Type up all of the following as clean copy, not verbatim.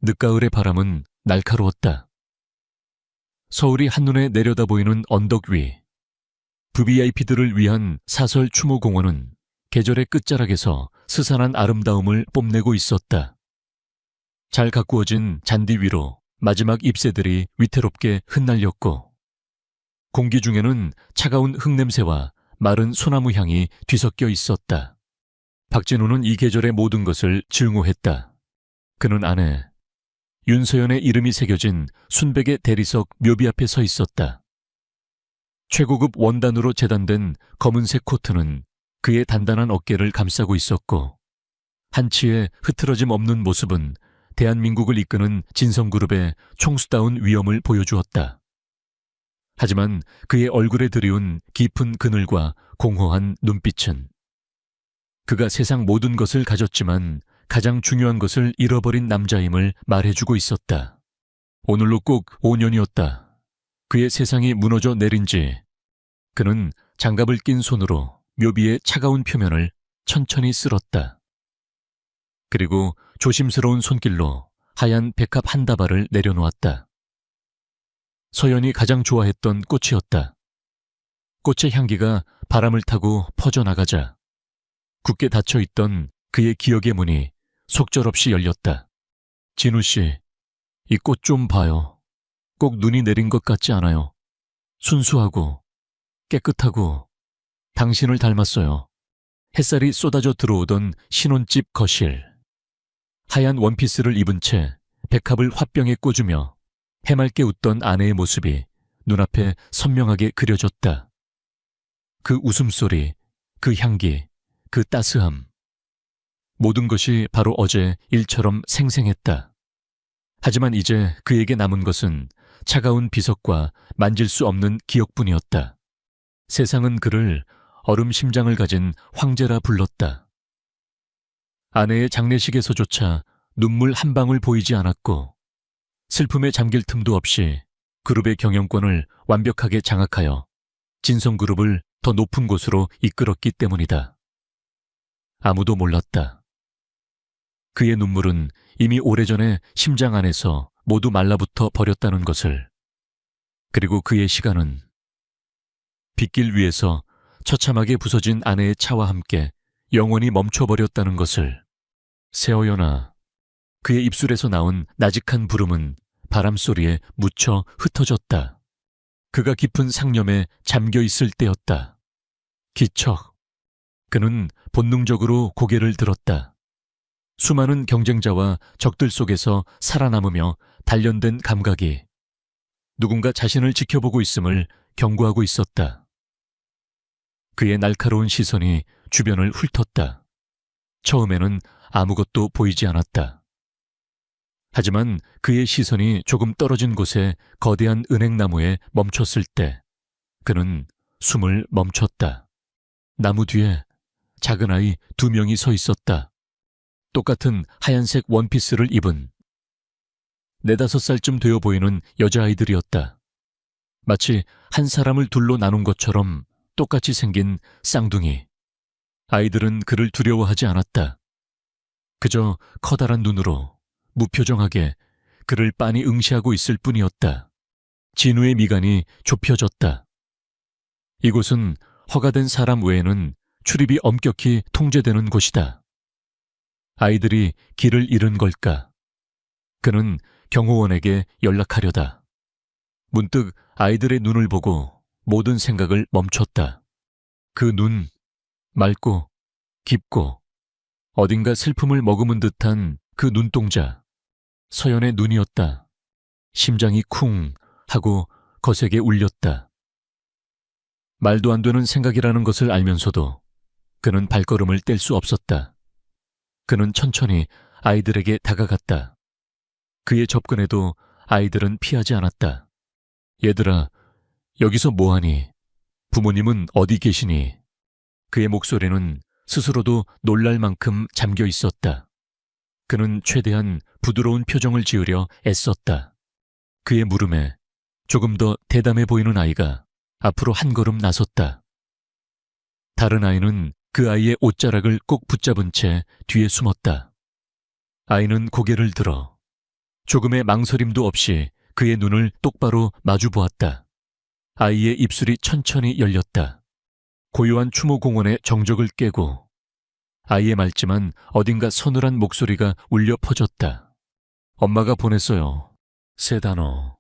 늦가을의 바람은 날카로웠다. 서울이 한눈에 내려다 보이는 언덕 위, VVIP들을 위한 사설 추모공원은 계절의 끝자락에서 스산한 아름다움을 뽐내고 있었다. 잘 가꾸어진 잔디 위로 마지막 잎새들이 위태롭게 흩날렸고, 공기 중에는 차가운 흙냄새와 마른 소나무 향이 뒤섞여 있었다. 박진우는 이 계절의 모든 것을 증오했다. 그는 아내 윤서연의 이름이 새겨진 순백의 대리석 묘비 앞에 서 있었다. 최고급 원단으로 재단된 검은색 코트는 그의 단단한 어깨를 감싸고 있었고, 한치의 흐트러짐 없는 모습은 대한민국을 이끄는 진성그룹의 총수다운 위엄을 보여주었다. 하지만 그의 얼굴에 드리운 깊은 그늘과 공허한 눈빛은 그가 세상 모든 것을 가졌지만 가장 중요한 것을 잃어버린 남자임을 말해주고 있었다. 오늘로 꼭 5년이었다. 그의 세상이 무너져 내린 지. 그는 장갑을 낀 손으로 묘비의 차가운 표면을 천천히 쓸었다. 그리고 조심스러운 손길로 하얀 백합 한 다발을 내려놓았다. 서연이 가장 좋아했던 꽃이었다. 꽃의 향기가 바람을 타고 퍼져나가자 굳게 닫혀있던 그의 기억의 문이 속절없이 열렸다. 진우 씨, 이 꽃 좀 봐요. 꼭 눈이 내린 것 같지 않아요. 순수하고 깨끗하고 당신을 닮았어요. 햇살이 쏟아져 들어오던 신혼집 거실. 하얀 원피스를 입은 채 백합을 화병에 꽂으며 해맑게 웃던 아내의 모습이 눈앞에 선명하게 그려졌다. 그 웃음소리, 그 향기, 그 따스함. 모든 것이 바로 어제 일처럼 생생했다. 하지만 이제 그에게 남은 것은 차가운 비석과 만질 수 없는 기억뿐이었다. 세상은 그를 얼음 심장을 가진 황제라 불렀다. 아내의 장례식에서조차 눈물 한 방울 보이지 않았고, 슬픔에 잠길 틈도 없이 그룹의 경영권을 완벽하게 장악하여 진성그룹을 더 높은 곳으로 이끌었기 때문이다. 아무도 몰랐다. 그의 눈물은 이미 오래전에 심장 안에서 모두 말라붙어 버렸다는 것을. 그리고 그의 시간은 빗길 위에서 처참하게 부서진 아내의 차와 함께 영원히 멈춰버렸다는 것을. 세어연아. 그의 입술에서 나온 나직한 부름은 바람소리에 묻혀 흩어졌다. 그가 깊은 상념에 잠겨있을 때였다. 기척. 그는 본능적으로 고개를 들었다. 수많은 경쟁자와 적들 속에서 살아남으며 단련된 감각이 누군가 자신을 지켜보고 있음을 경고하고 있었다. 그의 날카로운 시선이 주변을 훑었다. 처음에는 아무것도 보이지 않았다. 하지만 그의 시선이 조금 떨어진 곳에 거대한 은행나무에 멈췄을 때 그는 숨을 멈췄다. 나무 뒤에 작은 아이 2명이 서 있었다. 똑같은 하얀색 원피스를 입은 4~5살쯤 되어 보이는 여자아이들이었다. 마치 한 사람을 둘로 나눈 것처럼 똑같이 생긴 쌍둥이. 아이들은 그를 두려워하지 않았다. 그저 커다란 눈으로 무표정하게 그를 빤히 응시하고 있을 뿐이었다. 진우의 미간이 좁혀졌다. 이곳은 허가된 사람 외에는 출입이 엄격히 통제되는 곳이다. 아이들이 길을 잃은 걸까? 그는 경호원에게 연락하려다. 문득 아이들의 눈을 보고 모든 생각을 멈췄다. 그 눈, 맑고 깊고 어딘가 슬픔을 머금은 듯한 그 눈동자. 서연의 눈이었다. 심장이 쿵 하고 거세게 울렸다. 말도 안 되는 생각이라는 것을 알면서도 그는 발걸음을 뗄 수 없었다. 그는 천천히 아이들에게 다가갔다. 그의 접근에도 아이들은 피하지 않았다. 얘들아, 여기서 뭐하니? 부모님은 어디 계시니? 그의 목소리는 스스로도 놀랄 만큼 잠겨 있었다. 그는 최대한 부드러운 표정을 지으려 애썼다. 그의 물음에 조금 더 대담해 보이는 아이가 앞으로 한 걸음 나섰다. 다른 아이는 그 아이의 옷자락을 꼭 붙잡은 채 뒤에 숨었다. 아이는 고개를 들어 조금의 망설임도 없이 그의 눈을 똑바로 마주 보았다. 아이의 입술이 천천히 열렸다. 고요한 추모공원의 정적을 깨고 아이의 맑지만 어딘가 서늘한 목소리가 울려 퍼졌다. 엄마가 보냈어요. 세 단어.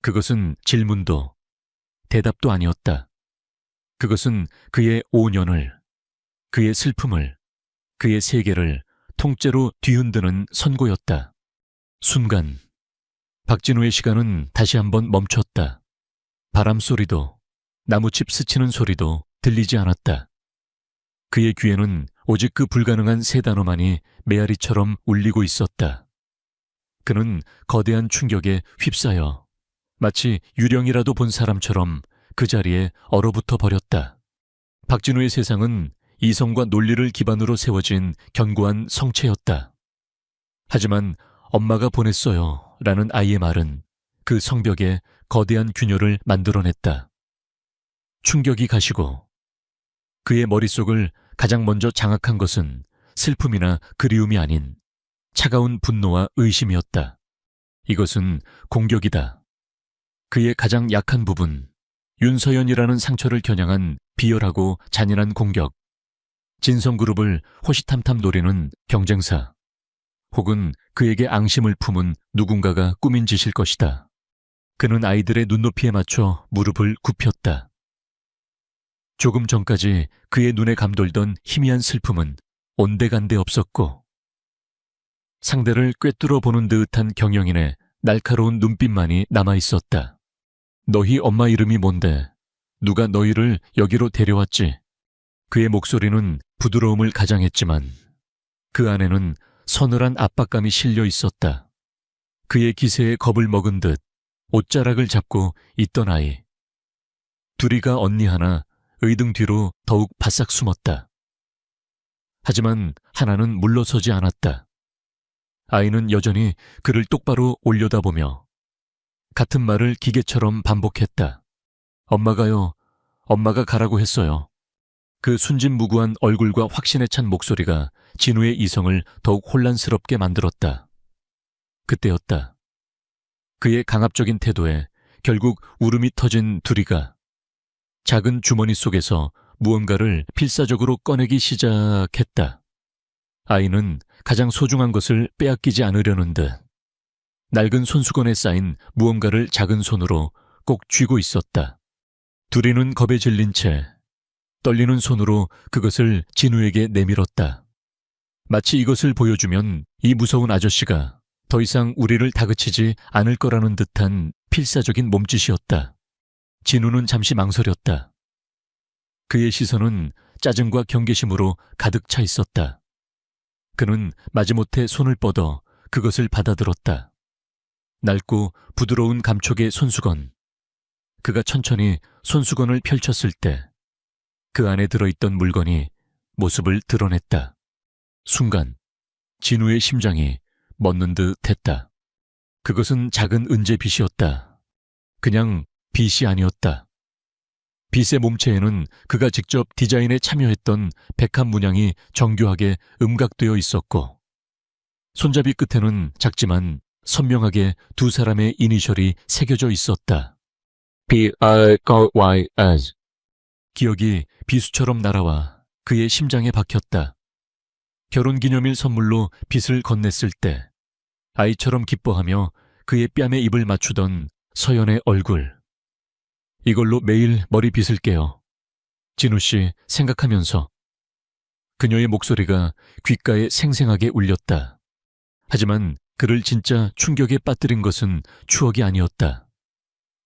그것은 질문도 대답도 아니었다. 그것은 그의 5년을, 그의 슬픔을, 그의 세계를 통째로 뒤흔드는 선고였다. 순간 박진우의 시간은 다시 한번 멈췄다. 바람 소리도 나무칩 스치는 소리도 들리지 않았다. 그의 귀에는 오직 그 불가능한 세 단어만이 메아리처럼 울리고 있었다. 그는 거대한 충격에 휩싸여 마치 유령이라도 본 사람처럼 그 자리에 얼어붙어 버렸다. 박진우의 세상은 이성과 논리를 기반으로 세워진 견고한 성체였다. 하지만 엄마가 보냈어요 라는 아이의 말은 그 성벽에 거대한 균열을 만들어냈다. 충격이 가시고 그의 머릿속을 가장 먼저 장악한 것은 슬픔이나 그리움이 아닌 차가운 분노와 의심이었다. 이것은 공격이다. 그의 가장 약한 부분, 윤서연이라는 상처를 겨냥한 비열하고 잔인한 공격. 진성그룹을 호시탐탐 노리는 경쟁사. 혹은 그에게 앙심을 품은 누군가가 꾸민 짓일 것이다. 그는 아이들의 눈높이에 맞춰 무릎을 굽혔다. 조금 전까지 그의 눈에 감돌던 희미한 슬픔은 온데간데 없었고 상대를 꿰뚫어 보는 듯한 경영인의 날카로운 눈빛만이 남아있었다. 너희 엄마 이름이 뭔데? 누가 너희를 여기로 데려왔지? 그의 목소리는 부드러움을 가장했지만 그 안에는 서늘한 압박감이 실려 있었다. 그의 기세에 겁을 먹은 듯 옷자락을 잡고 있던 아이. 둘이가 언니 하나 의등 뒤로 더욱 바싹 숨었다. 하지만 하나는 물러서지 않았다. 아이는 여전히 그를 똑바로 올려다보며 같은 말을 기계처럼 반복했다. 엄마가요. 엄마가 가라고 했어요. 그 순진무구한 얼굴과 확신에 찬 목소리가 진우의 이성을 더욱 혼란스럽게 만들었다. 그때였다. 그의 강압적인 태도에 결국 울음이 터진 둘이가 작은 주머니 속에서 무언가를 필사적으로 꺼내기 시작했다. 아이는 가장 소중한 것을 빼앗기지 않으려는 듯 낡은 손수건에 쌓인 무언가를 작은 손으로 꼭 쥐고 있었다. 둘이는 겁에 질린 채 떨리는 손으로 그것을 진우에게 내밀었다. 마치 이것을 보여주면 이 무서운 아저씨가 더 이상 우리를 다그치지 않을 거라는 듯한 필사적인 몸짓이었다. 진우는 잠시 망설였다. 그의 시선은 짜증과 경계심으로 가득 차 있었다. 그는 마지못해 손을 뻗어 그것을 받아들었다. 낡고 부드러운 감촉의 손수건. 그가 천천히 손수건을 펼쳤을 때 그 안에 들어있던 물건이 모습을 드러냈다. 순간 진우의 심장이 멎는 듯 했다. 그것은 작은 은제빗이었다. 그냥 빗이 아니었다. 빗의 몸체에는 그가 직접 디자인에 참여했던 백합 문양이 정교하게 음각되어 있었고 손잡이 끝에는 작지만 선명하게 두 사람의 이니셜이 새겨져 있었다. B-I-G-Y-S. 기억이 비수처럼 날아와 그의 심장에 박혔다. 결혼기념일 선물로 빗을 건넸을 때 아이처럼 기뻐하며 그의 뺨에 입을 맞추던 서연의 얼굴. 이걸로 매일 머리 빗을게요. 진우 씨 생각하면서. 그녀의 목소리가 귓가에 생생하게 울렸다. 하지만 그를 진짜 충격에 빠뜨린 것은 추억이 아니었다.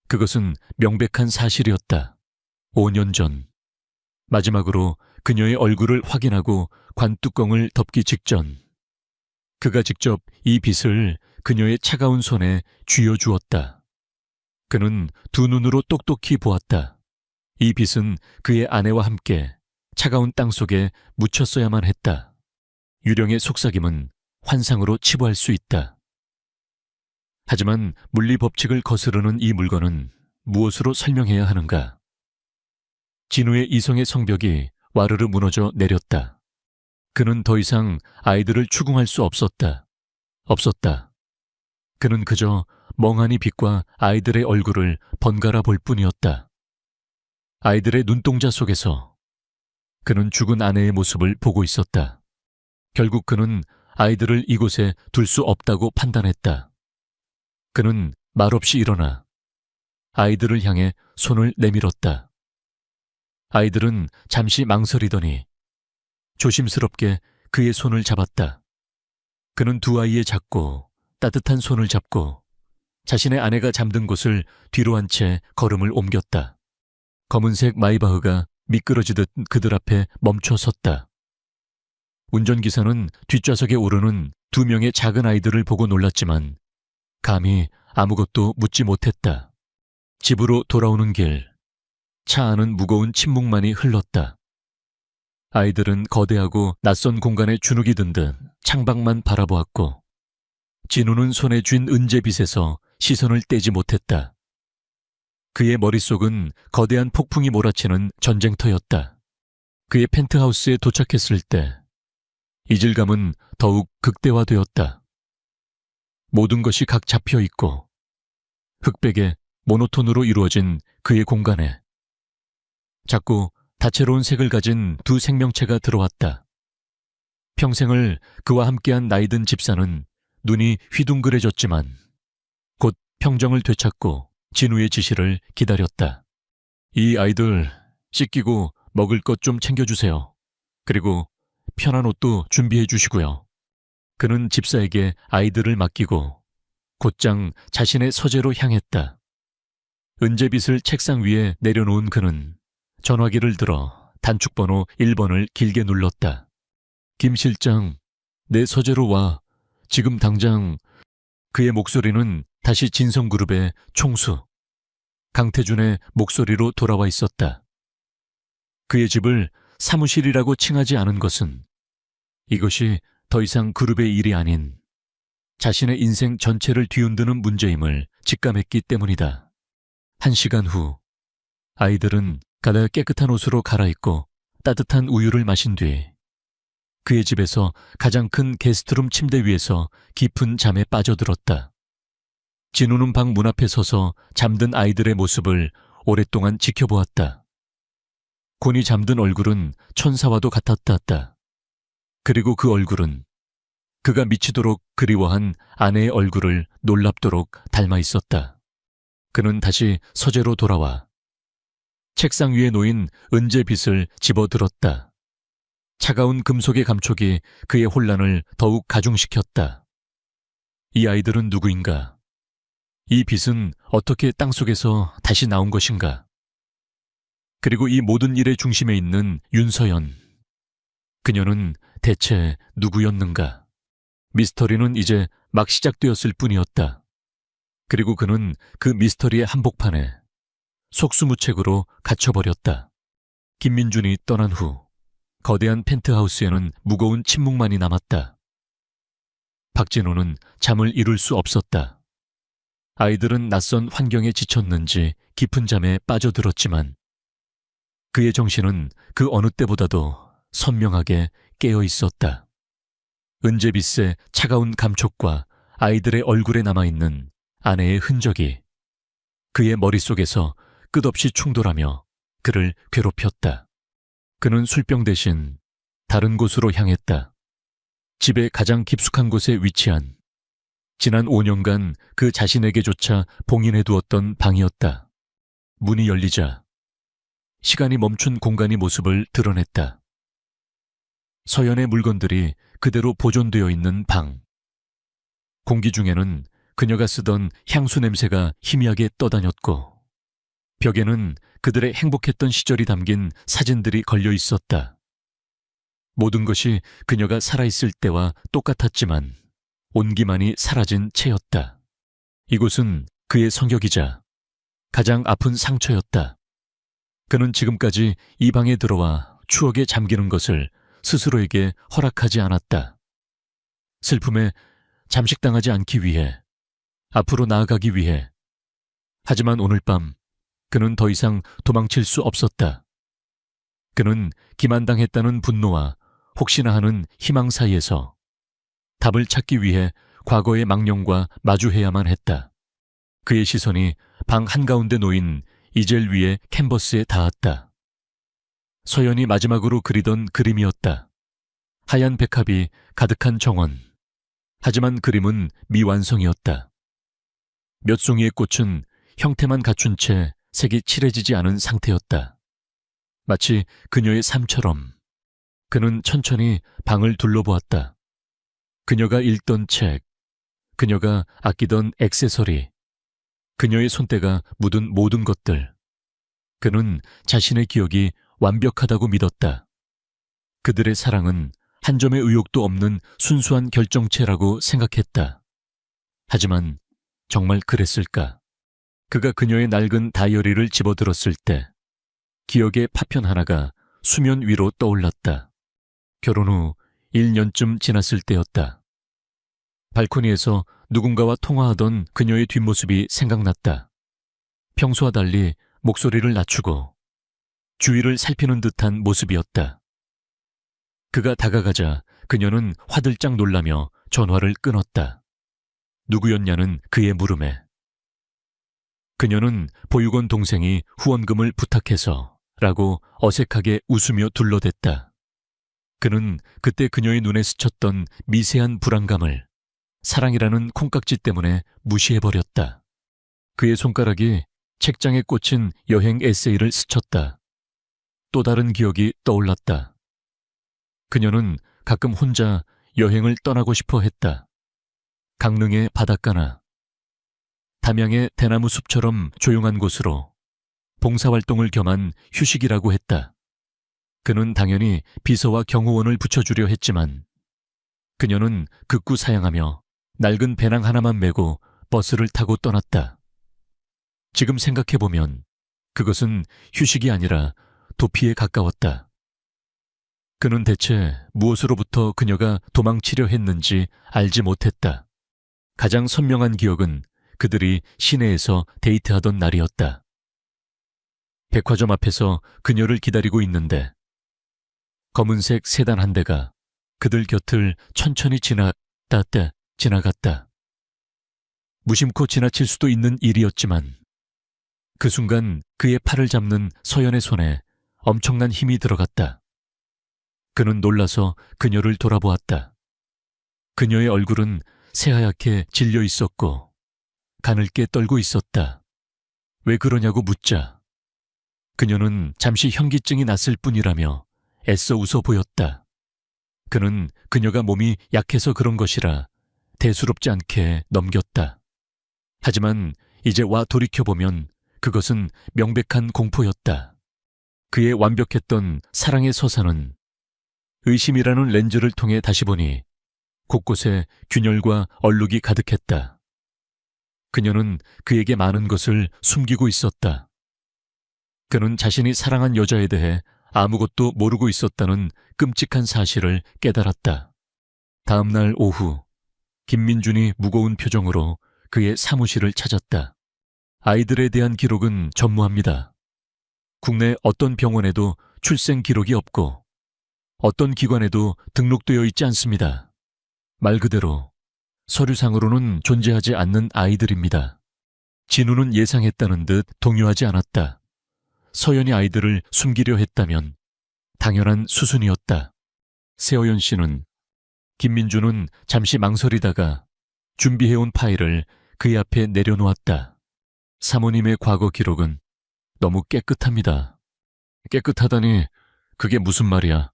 그것은 명백한 사실이었다. 5년 전 마지막으로 그녀의 얼굴을 확인하고 관뚜껑을 덮기 직전 그가 직접 이 빗을 그녀의 차가운 손에 쥐어주었다. 그는 두 눈으로 똑똑히 보았다. 이 빗은 그의 아내와 함께 차가운 땅 속에 묻혔어야만 했다. 유령의 속삭임은 환상으로 치부할 수 있다. 하지만 물리 법칙을 거스르는 이 물건은 무엇으로 설명해야 하는가? 진우의 이성의 성벽이 와르르 무너져 내렸다. 그는 더 이상 아이들을 추궁할 수 없었다. 그는 그저 멍하니 빛과 아이들의 얼굴을 번갈아 볼 뿐이었다. 아이들의 눈동자 속에서 그는 죽은 아내의 모습을 보고 있었다. 결국 그는 아이들을 이곳에 둘 수 없다고 판단했다. 그는 말없이 일어나 아이들을 향해 손을 내밀었다. 아이들은 잠시 망설이더니 조심스럽게 그의 손을 잡았다. 그는 두 아이의 작고 따뜻한 손을 잡고 자신의 아내가 잠든 곳을 뒤로 한 채 걸음을 옮겼다. 검은색 마이바흐가 미끄러지듯 그들 앞에 멈춰 섰다. 운전기사는 뒷좌석에 오르는 두 명의 작은 아이들을 보고 놀랐지만 감히 아무것도 묻지 못했다. 집으로 돌아오는 길, 차 안은 무거운 침묵만이 흘렀다. 아이들은 거대하고 낯선 공간에 주눅이 든 듯 창밖만 바라보았고 진우는 손에 쥔 은제빗에서 시선을 떼지 못했다. 그의 머릿속은 거대한 폭풍이 몰아치는 전쟁터였다. 그의 펜트하우스에 도착했을 때 이질감은 더욱 극대화되었다. 모든 것이 각 잡혀 있고 흑백의 모노톤으로 이루어진 그의 공간에 자꾸 다채로운 색을 가진 두 생명체가 들어왔다. 평생을 그와 함께한 나이든 집사는 눈이 휘둥그레졌지만 곧 평정을 되찾고 진우의 지시를 기다렸다. 이 아이들 씻기고 먹을 것 좀 챙겨주세요. 그리고 편한 옷도 준비해 주시고요. 그는 집사에게 아이들을 맡기고 곧장 자신의 서재로 향했다. 은제빗을 책상 위에 내려놓은 그는 전화기를 들어 단축번호 1번을 길게 눌렀다. 김 실장, 내 서재로 와. 지금 당장. 그의 목소리는 다시 진성그룹의 총수 강태준의 목소리로 돌아와 있었다. 그의 집을 사무실이라고 칭하지 않은 것은 이것이 더 이상 그룹의 일이 아닌 자신의 인생 전체를 뒤흔드는 문제임을 직감했기 때문이다. 1시간 후 아이들은 가장 깨끗한 옷으로 갈아입고 따뜻한 우유를 마신 뒤 그의 집에서 가장 큰 게스트룸 침대 위에서 깊은 잠에 빠져들었다. 진우는 방 문 앞에 서서 잠든 아이들의 모습을 오랫동안 지켜보았다. 곤히 잠든 얼굴은 천사와도 같았다. 그리고 그 얼굴은 그가 미치도록 그리워한 아내의 얼굴을 놀랍도록 닮아 있었다. 그는 다시 서재로 돌아와 책상 위에 놓인 은제빗을 집어들었다. 차가운 금속의 감촉이 그의 혼란을 더욱 가중시켰다. 이 아이들은 누구인가? 이 빛은 어떻게 땅속에서 다시 나온 것인가? 그리고 이 모든 일의 중심에 있는 윤서연. 그녀는 대체 누구였는가? 미스터리는 이제 막 시작되었을 뿐이었다. 그리고 그는 그 미스터리의 한복판에 속수무책으로 갇혀버렸다. 김민준이 떠난 후 거대한 펜트하우스에는 무거운 침묵만이 남았다. 박진호는 잠을 이룰 수 없었다. 아이들은 낯선 환경에 지쳤는지 깊은 잠에 빠져들었지만 그의 정신은 그 어느 때보다도 선명하게 깨어 있었다. 은제빗의 차가운 감촉과 아이들의 얼굴에 남아있는 아내의 흔적이 그의 머릿속에서 끝없이 충돌하며 그를 괴롭혔다. 그는 술병 대신 다른 곳으로 향했다. 집의 가장 깊숙한 곳에 위치한 지난 5년간 그 자신에게조차 봉인해두었던 방이었다. 문이 열리자 시간이 멈춘 공간이 모습을 드러냈다. 서연의 물건들이 그대로 보존되어 있는 방. 공기 중에는 그녀가 쓰던 향수 냄새가 희미하게 떠다녔고 벽에는 그들의 행복했던 시절이 담긴 사진들이 걸려 있었다. 모든 것이 그녀가 살아있을 때와 똑같았지만 온기만이 사라진 채였다. 이곳은 그의 성격이자 가장 아픈 상처였다. 그는 지금까지 이 방에 들어와 추억에 잠기는 것을 스스로에게 허락하지 않았다. 슬픔에 잠식당하지 않기 위해, 앞으로 나아가기 위해. 하지만 오늘 밤 그는 더 이상 도망칠 수 없었다. 그는 기만당했다는 분노와 혹시나 하는 희망 사이에서 답을 찾기 위해 과거의 망령과 마주해야만 했다. 그의 시선이 방 한가운데 놓인 이젤 위의 캔버스에 닿았다. 서연이 마지막으로 그리던 그림이었다. 하얀 백합이 가득한 정원. 하지만 그림은 미완성이었다. 몇 송이의 꽃은 형태만 갖춘 채 색이 칠해지지 않은 상태였다. 마치 그녀의 삶처럼. 그는 천천히 방을 둘러보았다. 그녀가 읽던 책, 그녀가 아끼던 액세서리, 그녀의 손때가 묻은 모든 것들. 그는 자신의 기억이 완벽하다고 믿었다. 그들의 사랑은 한 점의 의욕도 없는 순수한 결정체라고 생각했다. 하지만 정말 그랬을까? 그가 그녀의 낡은 다이어리를 집어들었을 때 기억의 파편 하나가 수면 위로 떠올랐다. 결혼 후 1년쯤 지났을 때였다. 발코니에서 누군가와 통화하던 그녀의 뒷모습이 생각났다. 평소와 달리 목소리를 낮추고 주위를 살피는 듯한 모습이었다. 그가 다가가자 그녀는 화들짝 놀라며 전화를 끊었다. 누구였냐는 그의 물음에 그녀는 보육원 동생이 후원금을 부탁해서 라고 어색하게 웃으며 둘러댔다. 그는 그때 그녀의 눈에 스쳤던 미세한 불안감을 사랑이라는 콩깍지 때문에 무시해버렸다. 그의 손가락이 책장에 꽂힌 여행 에세이를 스쳤다. 또 다른 기억이 떠올랐다. 그녀는 가끔 혼자 여행을 떠나고 싶어 했다. 강릉의 바닷가나 담양의 대나무 숲처럼 조용한 곳으로 봉사활동을 겸한 휴식이라고 했다. 그는 당연히 비서와 경호원을 붙여주려 했지만 그녀는 극구 사양하며 낡은 배낭 하나만 메고 버스를 타고 떠났다. 지금 생각해보면 그것은 휴식이 아니라 도피에 가까웠다. 그는 대체 무엇으로부터 그녀가 도망치려 했는지 알지 못했다. 가장 선명한 기억은 그들이 시내에서 데이트하던 날이었다. 백화점 앞에서 그녀를 기다리고 있는데 검은색 세단 한 대가 그들 곁을 천천히 지나갔다. 무심코 지나칠 수도 있는 일이었지만 그 순간 그의 팔을 잡는 서연의 손에 엄청난 힘이 들어갔다. 그는 놀라서 그녀를 돌아보았다. 그녀의 얼굴은 새하얗게 질려 있었고 가늘게 떨고 있었다. 왜 그러냐고 묻자 그녀는 잠시 현기증이 났을 뿐이라며 애써 웃어 보였다. 그는 그녀가 몸이 약해서 그런 것이라 대수롭지 않게 넘겼다. 하지만 이제 와 돌이켜보면 그것은 명백한 공포였다. 그의 완벽했던 사랑의 서사는 의심이라는 렌즈를 통해 다시 보니 곳곳에 균열과 얼룩이 가득했다. 그녀는 그에게 많은 것을 숨기고 있었다. 그는 자신이 사랑한 여자에 대해 아무것도 모르고 있었다는 끔찍한 사실을 깨달았다. 다음 날 오후, 김민준이 무거운 표정으로 그의 사무실을 찾았다. 아이들에 대한 기록은 전무합니다. 국내 어떤 병원에도 출생 기록이 없고 어떤 기관에도 등록되어 있지 않습니다. 말 그대로 서류상으로는 존재하지 않는 아이들입니다. 진우는 예상했다는 듯 동요하지 않았다. 서연이 아이들을 숨기려 했다면 당연한 수순이었다. 세어연 씨는 김민주는 잠시 망설이다가 준비해온 파일을 그의 앞에 내려놓았다. 사모님의 과거 기록은 너무 깨끗합니다. 깨끗하다니 그게 무슨 말이야.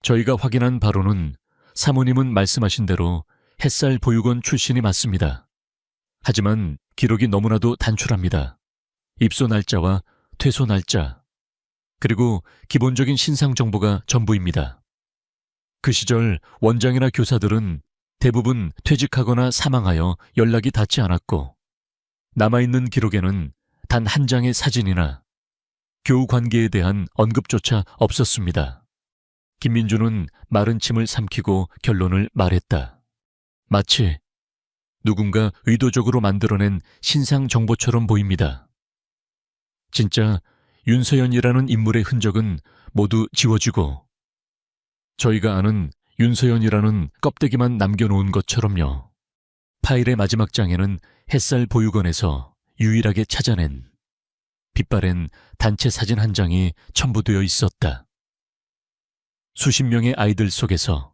저희가 확인한 바로는 사모님은 말씀하신 대로 햇살 보육원 출신이 맞습니다. 하지만 기록이 너무나도 단출합니다. 입소 날짜와 퇴소 날짜, 그리고 기본적인 신상 정보가 전부입니다. 그 시절 원장이나 교사들은 대부분 퇴직하거나 사망하여 연락이 닿지 않았고 남아있는 기록에는 단 한 장의 사진이나 교우 관계에 대한 언급조차 없었습니다. 김민주는 마른 침을 삼키고 결론을 말했다. 마치 누군가 의도적으로 만들어낸 신상 정보처럼 보입니다. 진짜 윤서연이라는 인물의 흔적은 모두 지워지고 저희가 아는 윤서연이라는 껍데기만 남겨놓은 것처럼요. 파일의 마지막 장에는 햇살 보육원에서 유일하게 찾아낸 빛바랜 단체 사진 한 장이 첨부되어 있었다. 수십 명의 아이들 속에서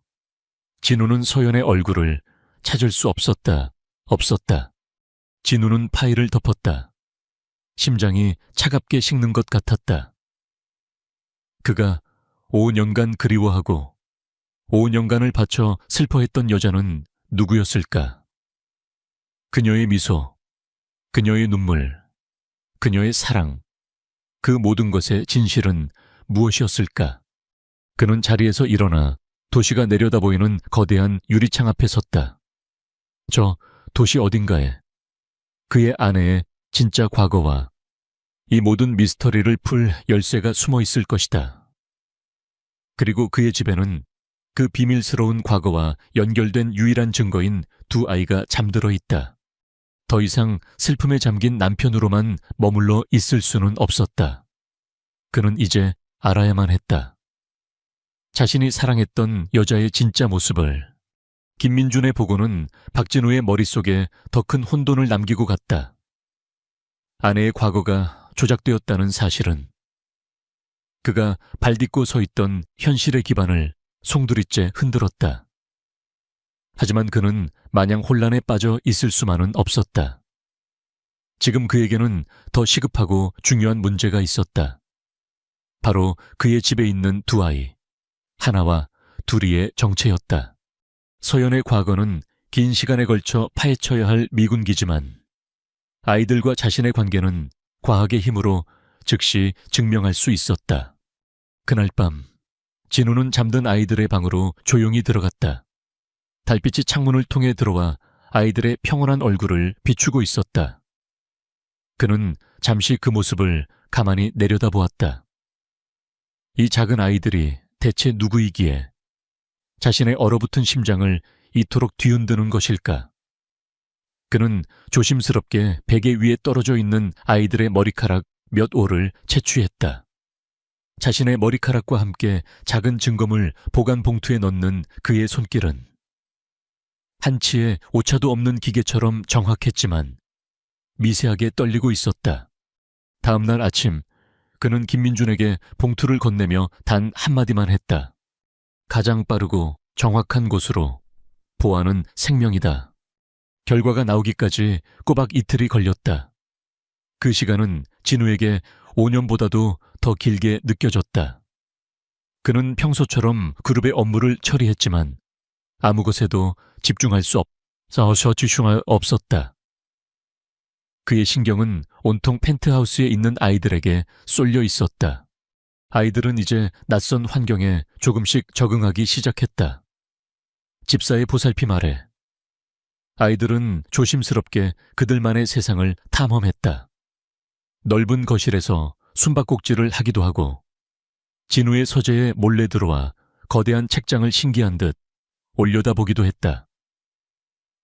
진우는 서연의 얼굴을 찾을 수 없었다. 진우는 파일을 덮었다. 심장이 차갑게 식는 것 같았다. 그가 5년간 그리워하고 5년간을 바쳐 슬퍼했던 여자는 누구였을까? 그녀의 미소, 그녀의 눈물, 그녀의 사랑, 그 모든 것의 진실은 무엇이었을까? 그는 자리에서 일어나 도시가 내려다 보이는 거대한 유리창 앞에 섰다. 저 도시 어딘가에 그의 아내의 진짜 과거와 이 모든 미스터리를 풀 열쇠가 숨어 있을 것이다. 그리고 그의 집에는 그 비밀스러운 과거와 연결된 유일한 증거인 두 아이가 잠들어 있다. 더 이상 슬픔에 잠긴 남편으로만 머물러 있을 수는 없었다. 그는 이제 알아야만 했다. 자신이 사랑했던 여자의 진짜 모습을. 김민준의 보고는 박진우의 머릿속에 더 큰 혼돈을 남기고 갔다. 아내의 과거가 조작되었다는 사실은 그가 발딛고 서 있던 현실의 기반을 송두리째 흔들었다. 하지만 그는 마냥 혼란에 빠져 있을 수만은 없었다. 지금 그에게는 더 시급하고 중요한 문제가 있었다. 바로 그의 집에 있는 두 아이, 하나와 둘이의 정체였다. 서연의 과거는 긴 시간에 걸쳐 파헤쳐야 할 미군기지만 아이들과 자신의 관계는 과학의 힘으로 즉시 증명할 수 있었다. 그날 밤 진우는 잠든 아이들의 방으로 조용히 들어갔다. 달빛이 창문을 통해 들어와 아이들의 평온한 얼굴을 비추고 있었다. 그는 잠시 그 모습을 가만히 내려다보았다. 이 작은 아이들이 대체 누구이기에 자신의 얼어붙은 심장을 이토록 뒤흔드는 것일까? 그는 조심스럽게 베개 위에 떨어져 있는 아이들의 머리카락 몇 올을 채취했다. 자신의 머리카락과 함께 작은 증거물 보관 봉투에 넣는 그의 손길은 한치의 오차도 없는 기계처럼 정확했지만 미세하게 떨리고 있었다. 다음 날 아침 그는 김민준에게 봉투를 건네며 단 한마디만 했다. 가장 빠르고 정확한 곳으로. 보안은 생명이다. 결과가 나오기까지 꼬박 이틀이 걸렸다. 그 시간은 진우에게 5년보다도 더 길게 느껴졌다. 그는 평소처럼 그룹의 업무를 처리했지만 아무 것에도 집중할 수 없었다. 그의 신경은 온통 펜트하우스에 있는 아이들에게 쏠려 있었다. 아이들은 이제 낯선 환경에 조금씩 적응하기 시작했다. 집사의 보살핌 아래 아이들은 조심스럽게 그들만의 세상을 탐험했다. 넓은 거실에서 숨바꼭질을 하기도 하고 진우의 서재에 몰래 들어와 거대한 책장을 신기한 듯 올려다보기도 했다.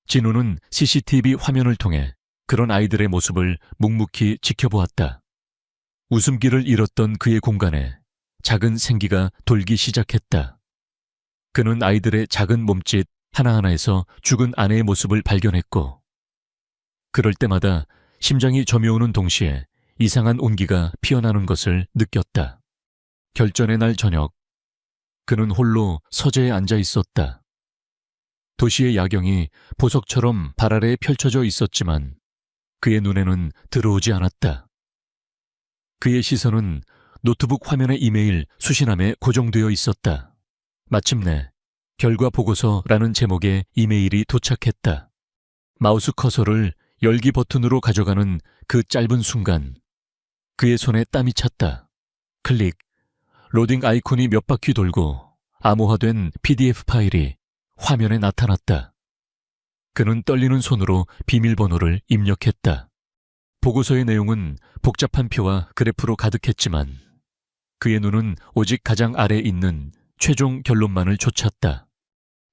진우는 CCTV 화면을 통해 그런 아이들의 모습을 묵묵히 지켜보았다. 웃음기를 잃었던 그의 공간에 작은 생기가 돌기 시작했다. 그는 아이들의 작은 몸짓 하나하나에서 죽은 아내의 모습을 발견했고 그럴 때마다 심장이 저며오는 동시에 이상한 온기가 피어나는 것을 느꼈다. 결전의 날 저녁 그는 홀로 서재에 앉아 있었다. 도시의 야경이 보석처럼 발 아래에 펼쳐져 있었지만 그의 눈에는 들어오지 않았다. 그의 시선은 노트북 화면의 이메일 수신함에 고정되어 있었다. 마침내 결과 보고서라는 제목의 이메일이 도착했다. 마우스 커서를 열기 버튼으로 가져가는 그 짧은 순간 그의 손에 땀이 찼다. 클릭. 로딩 아이콘이 몇 바퀴 돌고 암호화된 PDF 파일이 화면에 나타났다. 그는 떨리는 손으로 비밀번호를 입력했다. 보고서의 내용은 복잡한 표와 그래프로 가득했지만 그의 눈은 오직 가장 아래에 있는 최종 결론만을 쫓았다.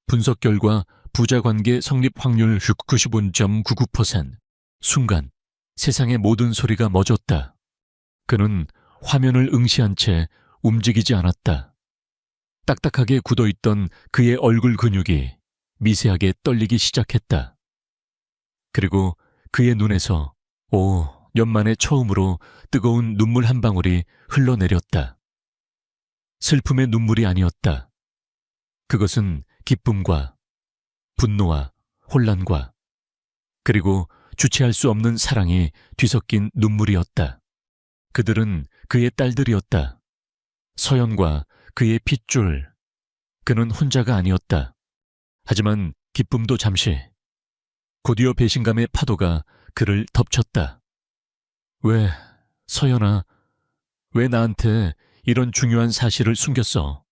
분석 결과 부자관계 성립 확률 95.99%. 순간 세상의 모든 소리가 멎었다. 그는 화면을 응시한 채 움직이지 않았다. 딱딱하게 굳어있던 그의 얼굴 근육이 미세하게 떨리기 시작했다. 그리고 그의 눈에서 년 만에 처음으로 뜨거운 눈물 한 방울이 흘러내렸다. 슬픔의 눈물이 아니었다. 그것은 기쁨과 분노와 혼란과 그리고 주체할 수 없는 사랑이 뒤섞인 눈물이었다. 그들은 그의 딸들이었다. 서연과 그의 핏줄. 그는 혼자가 아니었다. 하지만 기쁨도 잠시. 곧이어 배신감의 파도가 그를 덮쳤다. 왜, 서연아, 왜 나한테 이런 중요한 사실을 숨겼어?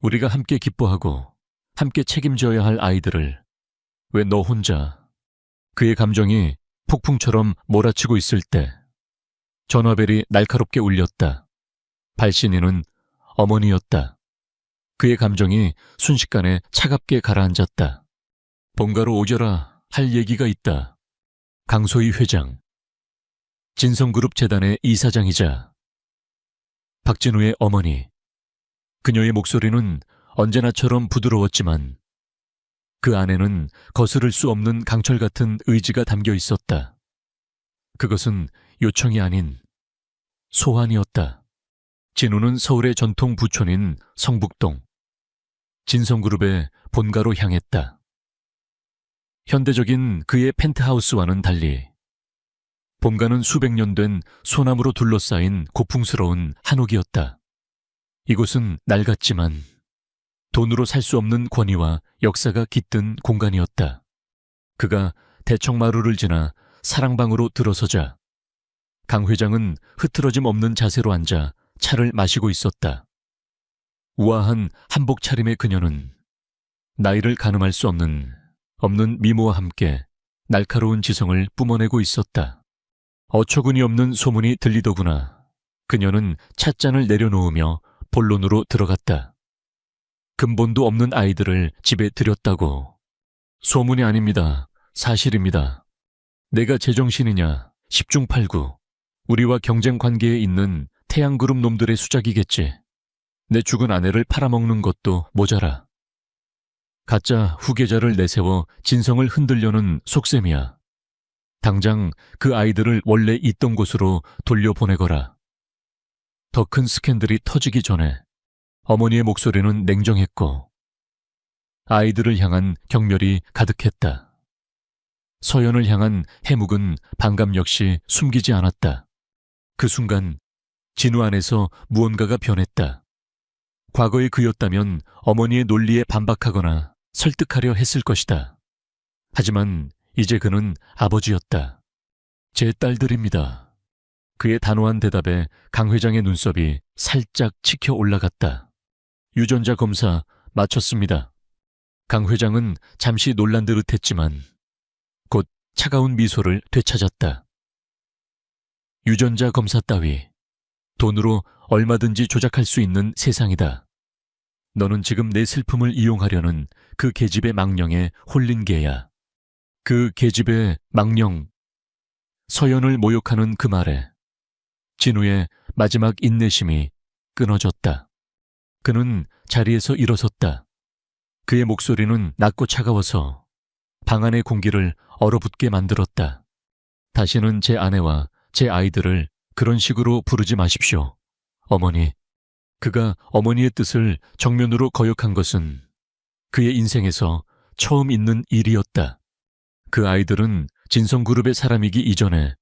우리가 함께 기뻐하고 함께 책임져야 할 아이들을 왜 너 혼자? 그의 감정이 폭풍처럼 몰아치고 있을 때 전화벨이 날카롭게 울렸다. 발신인은 어머니였다. 그의 감정이 순식간에 차갑게 가라앉았다. 본가로 오겨라 할 얘기가 있다. 강소희 회장, 진성그룹 재단의 이사장이자 박진우의 어머니. 그녀의 목소리는 언제나처럼 부드러웠지만 그 안에는 거스를 수 없는 강철 같은 의지가 담겨 있었다. 그것은 요청이 아닌 소환이었다. 진우는 서울의 전통 부촌인 성북동 진성그룹의 본가로 향했다. 현대적인 그의 펜트하우스와는 달리 본가는 수백 년 된 소나무로 둘러싸인 고풍스러운 한옥이었다. 이곳은 낡았지만 돈으로 살 수 없는 권위와 역사가 깃든 공간이었다. 그가 대청마루를 지나 사랑방으로 들어서자 강 회장은 흐트러짐 없는 자세로 앉아 차를 마시고 있었다. 우아한 한복 차림의 그녀는 나이를 가늠할 수 없는 미모와 함께 날카로운 지성을 뿜어내고 있었다. 어처구니 없는 소문이 들리더구나. 그녀는 찻잔을 내려놓으며 본론으로 들어갔다. 근본도 없는 아이들을 집에 들였다고. 소문이 아닙니다. 사실입니다. 내가 제정신이냐. 10중 8구. 우리와 경쟁 관계에 있는 태양그룹 놈들의 수작이겠지. 내 죽은 아내를 팔아먹는 것도 모자라. 가짜 후계자를 내세워 진성을 흔들려는 속셈이야. 당장 그 아이들을 원래 있던 곳으로 돌려보내거라. 더 큰 스캔들이 터지기 전에 어머니의 목소리는 냉정했고 아이들을 향한 경멸이 가득했다. 서연을 향한 해묵은 반감 역시 숨기지 않았다. 그 순간 진우 안에서 무언가가 변했다. 과거의 그였다면 어머니의 논리에 반박하거나 설득하려 했을 것이다. 하지만 이제 그는 아버지였다. 제 딸들입니다. 그의 단호한 대답에 강 회장의 눈썹이 살짝 치켜 올라갔다. 유전자 검사 마쳤습니다. 강 회장은 잠시 놀란 듯 했지만 곧 차가운 미소를 되찾았다. 유전자 검사 따위 돈으로 얼마든지 조작할 수 있는 세상이다. 너는 지금 내 슬픔을 이용하려는 그 계집의 망령에 홀린 개야. 그 계집의 망령. 서연을 모욕하는 그 말에 진우의 마지막 인내심이 끊어졌다. 그는 자리에서 일어섰다. 그의 목소리는 낮고 차가워서 방 안의 공기를 얼어붙게 만들었다. 다시는 제 아내와 제 아이들을 그런 식으로 부르지 마십시오. 어머니. 그가 어머니의 뜻을 정면으로 거역한 것은 그의 인생에서 처음 있는 일이었다. 그 아이들은 진성그룹의 사람이기 이전에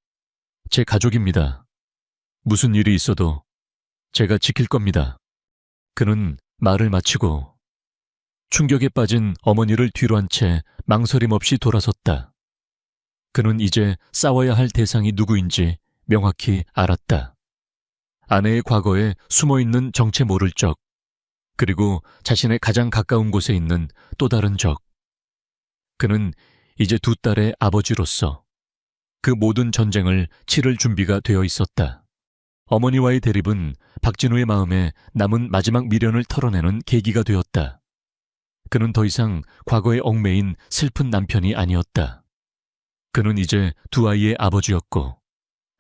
제 가족입니다. 무슨 일이 있어도 제가 지킬 겁니다. 그는 말을 마치고 충격에 빠진 어머니를 뒤로 한 채 망설임 없이 돌아섰다. 그는 이제 싸워야 할 대상이 누구인지 명확히 알았다. 아내의 과거에 숨어있는 정체 모를 적, 그리고 자신의 가장 가까운 곳에 있는 또 다른 적. 그는 이제 두 딸의 아버지로서 그 모든 전쟁을 치를 준비가 되어 있었다. 어머니와의 대립은 박진우의 마음에 남은 마지막 미련을 털어내는 계기가 되었다. 그는 더 이상 과거에 얽매인 슬픈 남편이 아니었다. 그는 이제 두 아이의 아버지였고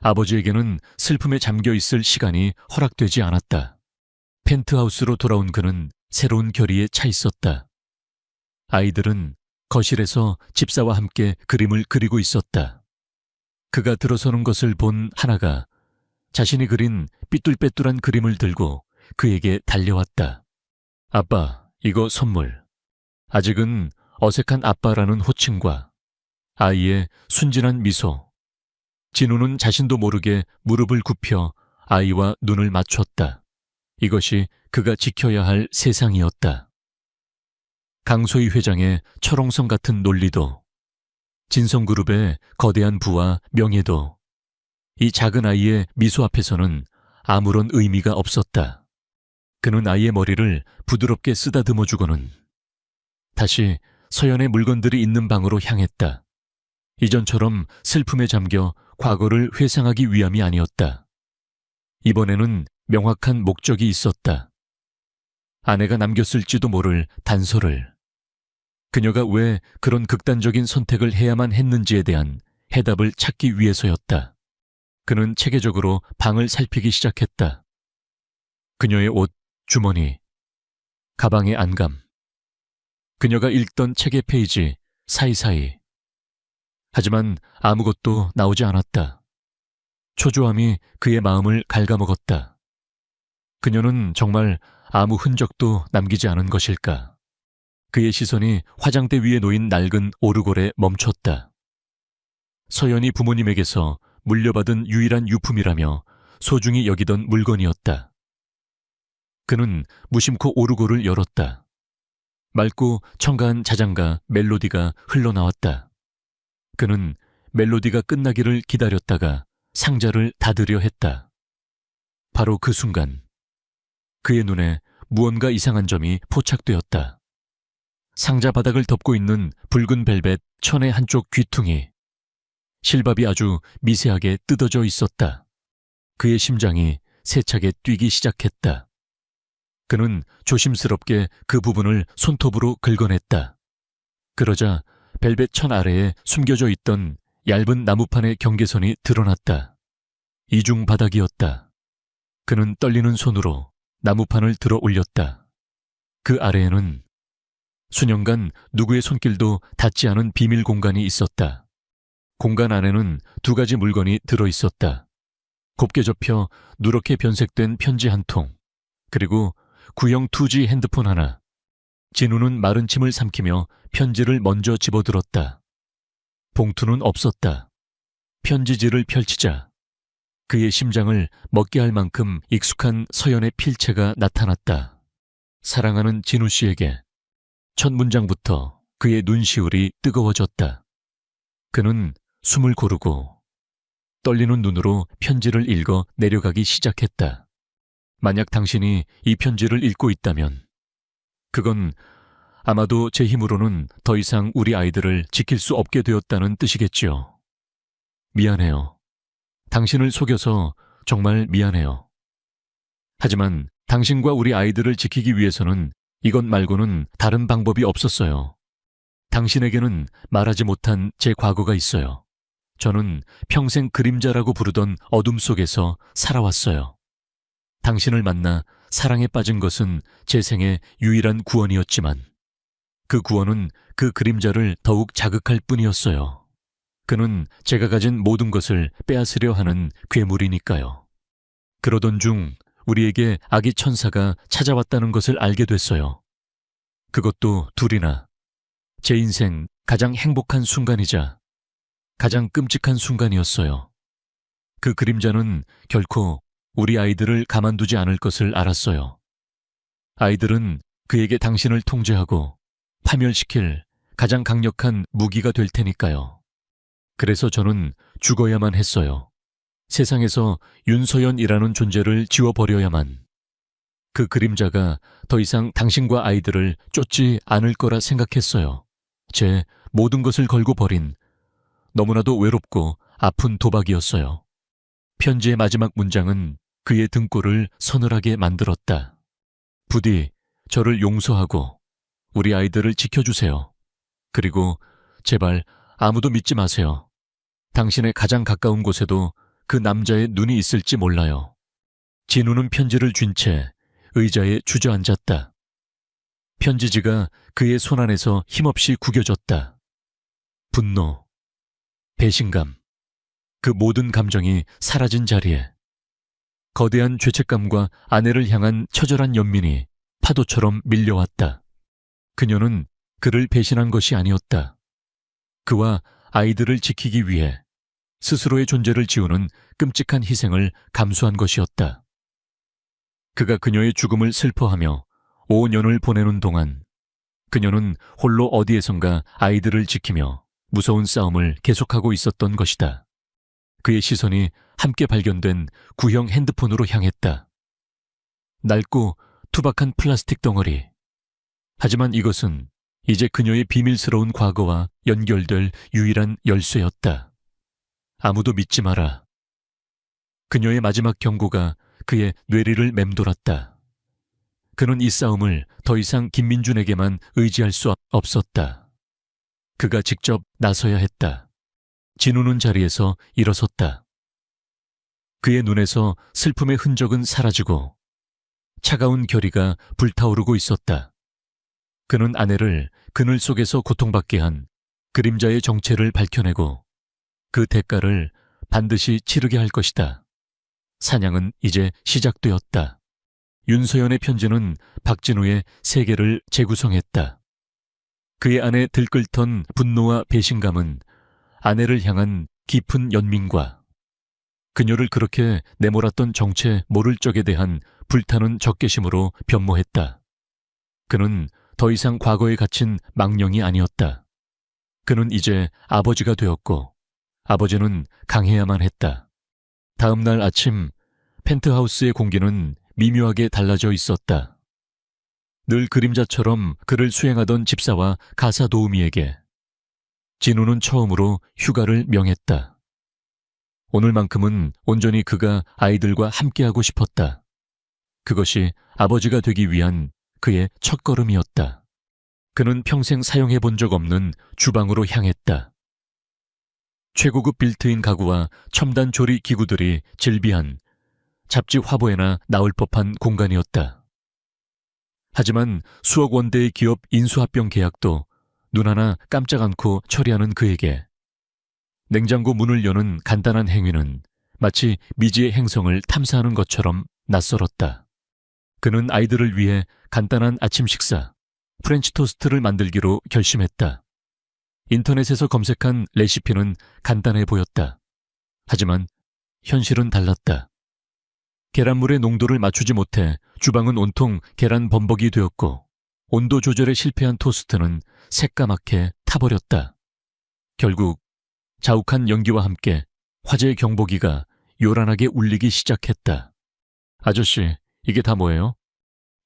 아버지에게는 슬픔에 잠겨 있을 시간이 허락되지 않았다. 펜트하우스로 돌아온 그는 새로운 결의에 차 있었다. 아이들은 거실에서 집사와 함께 그림을 그리고 있었다. 그가 들어서는 것을 본 하나가 자신이 그린 삐뚤빼뚤한 그림을 들고 그에게 달려왔다. 아빠, 이거 선물. 아직은 어색한 아빠라는 호칭과 아이의 순진한 미소. 진우는 자신도 모르게 무릎을 굽혀 아이와 눈을 맞췄다. 이것이 그가 지켜야 할 세상이었다. 강소희 회장의 철옹성 같은 논리도, 진성그룹의 거대한 부와 명예도 이 작은 아이의 미소 앞에서는 아무런 의미가 없었다. 그는 아이의 머리를 부드럽게 쓰다듬어주고는 다시 서연의 물건들이 있는 방으로 향했다. 이전처럼 슬픔에 잠겨 과거를 회상하기 위함이 아니었다. 이번에는 명확한 목적이 있었다. 아내가 남겼을지도 모를 단서를, 그녀가 왜 그런 극단적인 선택을 해야만 했는지에 대한 해답을 찾기 위해서였다. 그는 체계적으로 방을 살피기 시작했다. 그녀의 옷, 주머니, 가방의 안감, 그녀가 읽던 책의 페이지 사이사이. 하지만 아무것도 나오지 않았다. 초조함이 그의 마음을 갉아먹었다. 그녀는 정말 아무 흔적도 남기지 않은 것일까? 그의 시선이 화장대 위에 놓인 낡은 오르골에 멈췄다. 서연이 부모님에게서 물려받은 유일한 유품이라며 소중히 여기던 물건이었다. 그는 무심코 오르골을 열었다. 맑고 청가한 자장가 멜로디가 흘러나왔다. 그는 멜로디가 끝나기를 기다렸다가 상자를 닫으려 했다. 바로 그 순간 그의 눈에 무언가 이상한 점이 포착되었다. 상자 바닥을 덮고 있는 붉은 벨벳 천의 한쪽 귀퉁이, 실밥이 아주 미세하게 뜯어져 있었다. 그의 심장이 세차게 뛰기 시작했다. 그는 조심스럽게 그 부분을 손톱으로 긁어냈다. 그러자 벨벳 천 아래에 숨겨져 있던 얇은 나무판의 경계선이 드러났다. 이중 바닥이었다. 그는 떨리는 손으로 나무판을 들어 올렸다. 그 아래에는 수년간 누구의 손길도 닿지 않은 비밀 공간이 있었다. 공간 안에는 두 가지 물건이 들어있었다. 곱게 접혀 누렇게 변색된 편지 한 통, 그리고 구형 2G 핸드폰 하나. 진우는 마른 침을 삼키며 편지를 먼저 집어들었다. 봉투는 없었다. 편지지를 펼치자 그의 심장을 먹게 할 만큼 익숙한 서연의 필체가 나타났다. 사랑하는 진우 씨에게. 첫 문장부터 그의 눈시울이 뜨거워졌다. 그는 숨을 고르고 떨리는 눈으로 편지를 읽어 내려가기 시작했다. 만약 당신이 이 편지를 읽고 있다면 그건 아마도 제 힘으로는 더 이상 우리 아이들을 지킬 수 없게 되었다는 뜻이겠지요. 미안해요. 당신을 속여서 정말 미안해요. 하지만 당신과 우리 아이들을 지키기 위해서는 이것 말고는 다른 방법이 없었어요. 당신에게는 말하지 못한 제 과거가 있어요. 저는 평생 그림자라고 부르던 어둠 속에서 살아왔어요. 당신을 만나 사랑에 빠진 것은 제 생의 유일한 구원이었지만 그 구원은 그 그림자를 더욱 자극할 뿐이었어요. 그는 제가 가진 모든 것을 빼앗으려 하는 괴물이니까요. 그러던 중 우리에게 아기 천사가 찾아왔다는 것을 알게 됐어요. 그것도 둘이나. 제 인생 가장 행복한 순간이자 가장 끔찍한 순간이었어요. 그 그림자는 결코 우리 아이들을 가만두지 않을 것을 알았어요. 아이들은 그에게 당신을 통제하고 파멸시킬 가장 강력한 무기가 될 테니까요. 그래서 저는 죽어야만 했어요. 세상에서 윤서연이라는 존재를 지워버려야만. 그 그림자가 더 이상 당신과 아이들을 쫓지 않을 거라 생각했어요. 제 모든 것을 걸고 버린 너무나도 외롭고 아픈 도박이었어요. 편지의 마지막 문장은 그의 등골을 서늘하게 만들었다. 부디 저를 용서하고 우리 아이들을 지켜주세요. 그리고 제발 아무도 믿지 마세요. 당신의 가장 가까운 곳에도 그 남자의 눈이 있을지 몰라요. 진우는 편지를 쥔 채 의자에 주저앉았다. 편지지가 그의 손안에서 힘없이 구겨졌다. 분노, 배신감, 그 모든 감정이 사라진 자리에 거대한 죄책감과 아내를 향한 처절한 연민이 파도처럼 밀려왔다. 그녀는 그를 배신한 것이 아니었다. 그와 아이들을 지키기 위해 스스로의 존재를 지우는 끔찍한 희생을 감수한 것이었다. 그가 그녀의 죽음을 슬퍼하며 5년을 보내는 동안 그녀는 홀로 어디에선가 아이들을 지키며 무서운 싸움을 계속하고 있었던 것이다. 그의 시선이 함께 발견된 구형 핸드폰으로 향했다. 낡고 투박한 플라스틱 덩어리. 하지만 이것은 이제 그녀의 비밀스러운 과거와 연결될 유일한 열쇠였다. 아무도 믿지 마라. 그녀의 마지막 경고가 그의 뇌리를 맴돌았다. 그는 이 싸움을 더 이상 김민준에게만 의지할 수 없었다. 그가 직접 나서야 했다. 진우는 자리에서 일어섰다. 그의 눈에서 슬픔의 흔적은 사라지고 차가운 결의가 불타오르고 있었다. 그는 아내를 그늘 속에서 고통받게 한 그림자의 정체를 밝혀내고 그 대가를 반드시 치르게 할 것이다. 사냥은 이제 시작되었다. 윤서연의 편지는 박진우의 세계를 재구성했다. 그의 안에 들끓던 분노와 배신감은 아내를 향한 깊은 연민과 그녀를 그렇게 내몰았던 정체 모를 적에 대한 불타는 적개심으로 변모했다. 그는 더 이상 과거에 갇힌 망령이 아니었다. 그는 이제 아버지가 되었고 아버지는 강해야만 했다. 다음 날 아침 펜트하우스의 공기는 미묘하게 달라져 있었다. 늘 그림자처럼 그를 수행하던 집사와 가사 도우미에게 진우는 처음으로 휴가를 명했다. 오늘만큼은 온전히 그가 아이들과 함께하고 싶었다. 그것이 아버지가 되기 위한 그의 첫걸음이었다. 그는 평생 사용해 본 적 없는 주방으로 향했다. 최고급 빌트인 가구와 첨단 조리 기구들이 질비한 잡지 화보에나 나올 법한 공간이었다. 하지만 수억 원대의 기업 인수합병 계약도 눈 하나 깜짝 않고 처리하는 그에게 냉장고 문을 여는 간단한 행위는 마치 미지의 행성을 탐사하는 것처럼 낯설었다. 그는 아이들을 위해 간단한 아침 식사, 프렌치 토스트를 만들기로 결심했다. 인터넷에서 검색한 레시피는 간단해 보였다. 하지만 현실은 달랐다. 계란물의 농도를 맞추지 못해 주방은 온통 계란 범벅이 되었고 온도 조절에 실패한 토스트는 새까맣게 타버렸다. 결국 자욱한 연기와 함께 화재 경보기가 요란하게 울리기 시작했다. 아저씨, 이게 다 뭐예요?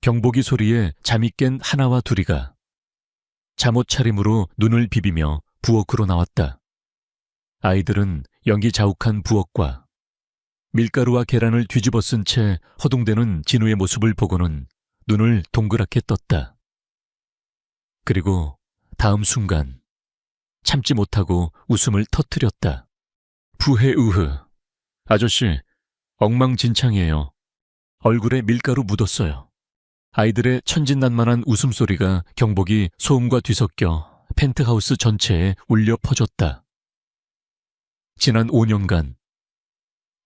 경보기 소리에 잠이 깬 하나와 둘이가 잠옷 차림으로 눈을 비비며 부엌으로 나왔다. 아이들은 연기 자욱한 부엌과 밀가루와 계란을 뒤집어 쓴 채 허둥대는 진우의 모습을 보고는 눈을 동그랗게 떴다. 그리고 다음 순간 참지 못하고 웃음을 터뜨렸다. 부해으흐. 아저씨, 엉망진창이에요. 얼굴에 밀가루 묻었어요. 아이들의 천진난만한 웃음소리가 경복이 소음과 뒤섞여 펜트하우스 전체에 울려 퍼졌다. 지난 5년간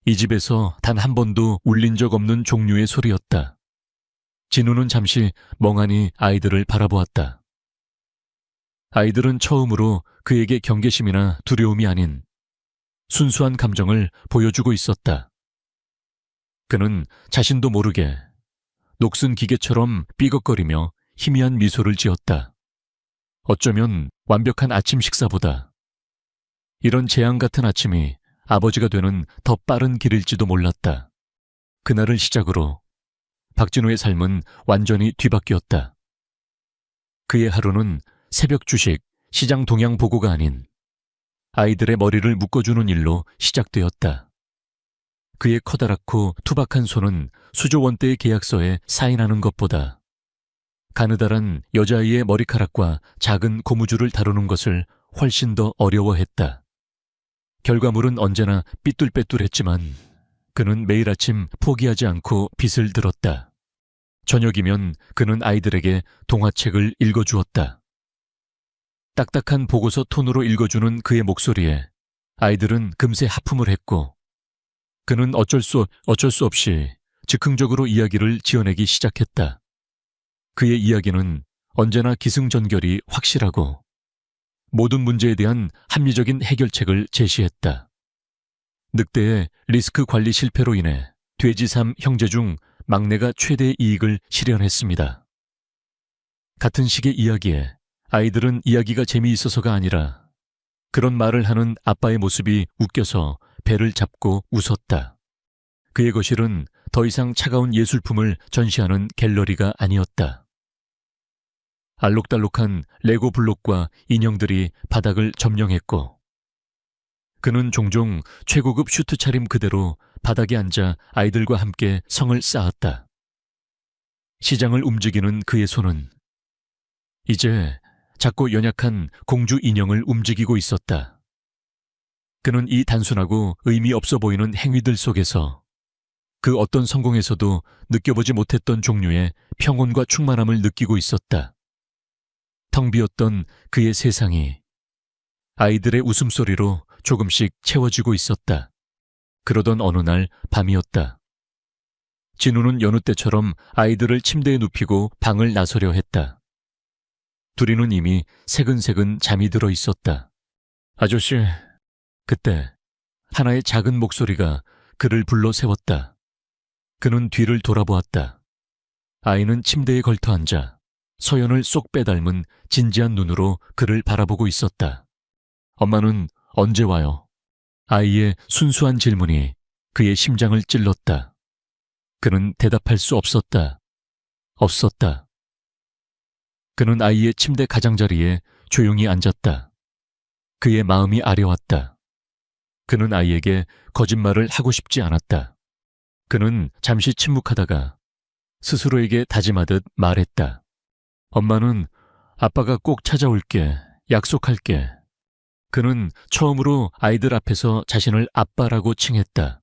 이 집에서 단 한 번도 울린 적 없는 종류의 소리였다. 진우는 잠시 멍하니 아이들을 바라보았다. 아이들은 처음으로 그에게 경계심이나 두려움이 아닌 순수한 감정을 보여주고 있었다. 그는 자신도 모르게 녹슨 기계처럼 삐걱거리며 희미한 미소를 지었다. 어쩌면 완벽한 아침 식사보다 이런 재앙 같은 아침이 아버지가 되는 더 빠른 길일지도 몰랐다. 그날을 시작으로 박진우의 삶은 완전히 뒤바뀌었다. 그의 하루는 새벽 주식, 시장 동향 보고가 아닌 아이들의 머리를 묶어주는 일로 시작되었다. 그의 커다랗고 투박한 손은 수조 원대의 계약서에 사인하는 것보다 가느다란 여자아이의 머리카락과 작은 고무줄을 다루는 것을 훨씬 더 어려워했다. 결과물은 언제나 삐뚤빼뚤했지만 그는 매일 아침 포기하지 않고 빗을 들었다. 저녁이면 그는 아이들에게 동화책을 읽어주었다. 딱딱한 보고서 톤으로 읽어주는 그의 목소리에 아이들은 금세 하품을 했고, 그는 어쩔 수 없이 즉흥적으로 이야기를 지어내기 시작했다. 그의 이야기는 언제나 기승전결이 확실하고 모든 문제에 대한 합리적인 해결책을 제시했다. 늑대의 리스크 관리 실패로 인해 돼지3 형제 중 막내가 최대 이익을 실현했습니다. 같은 식의 이야기에 아이들은 이야기가 재미있어서가 아니라 그런 말을 하는 아빠의 모습이 웃겨서 배를 잡고 웃었다. 그의 거실은 더 이상 차가운 예술품을 전시하는 갤러리가 아니었다. 알록달록한 레고 블록과 인형들이 바닥을 점령했고, 그는 종종 최고급 슈트 차림 그대로 바닥에 앉아 아이들과 함께 성을 쌓았다. 시장을 움직이는 그의 손은 이제 작고 연약한 공주 인형을 움직이고 있었다. 그는 이 단순하고 의미 없어 보이는 행위들 속에서 그 어떤 성공에서도 느껴보지 못했던 종류의 평온과 충만함을 느끼고 있었다. 텅 비었던 그의 세상이 아이들의 웃음소리로 조금씩 채워지고 있었다. 그러던 어느 날 밤이었다. 진우는 여느 때처럼 아이들을 침대에 눕히고 방을 나서려 했다. 둘이는 이미 새근새근 잠이 들어 있었다. 아저씨, 그때 하나의 작은 목소리가 그를 불러 세웠다. 그는 뒤를 돌아보았다. 아이는 침대에 걸터 앉아 서연을 쏙 빼닮은 진지한 눈으로 그를 바라보고 있었다. 엄마는 언제 와요? 아이의 순수한 질문이 그의 심장을 찔렀다. 그는 대답할 수 없었다. 그는 아이의 침대 가장자리에 조용히 앉았다. 그의 마음이 아려왔다. 그는 아이에게 거짓말을 하고 싶지 않았다. 그는 잠시 침묵하다가 스스로에게 다짐하듯 말했다. 엄마는 아빠가 꼭 찾아올게, 약속할게. 그는 처음으로 아이들 앞에서 자신을 아빠라고 칭했다.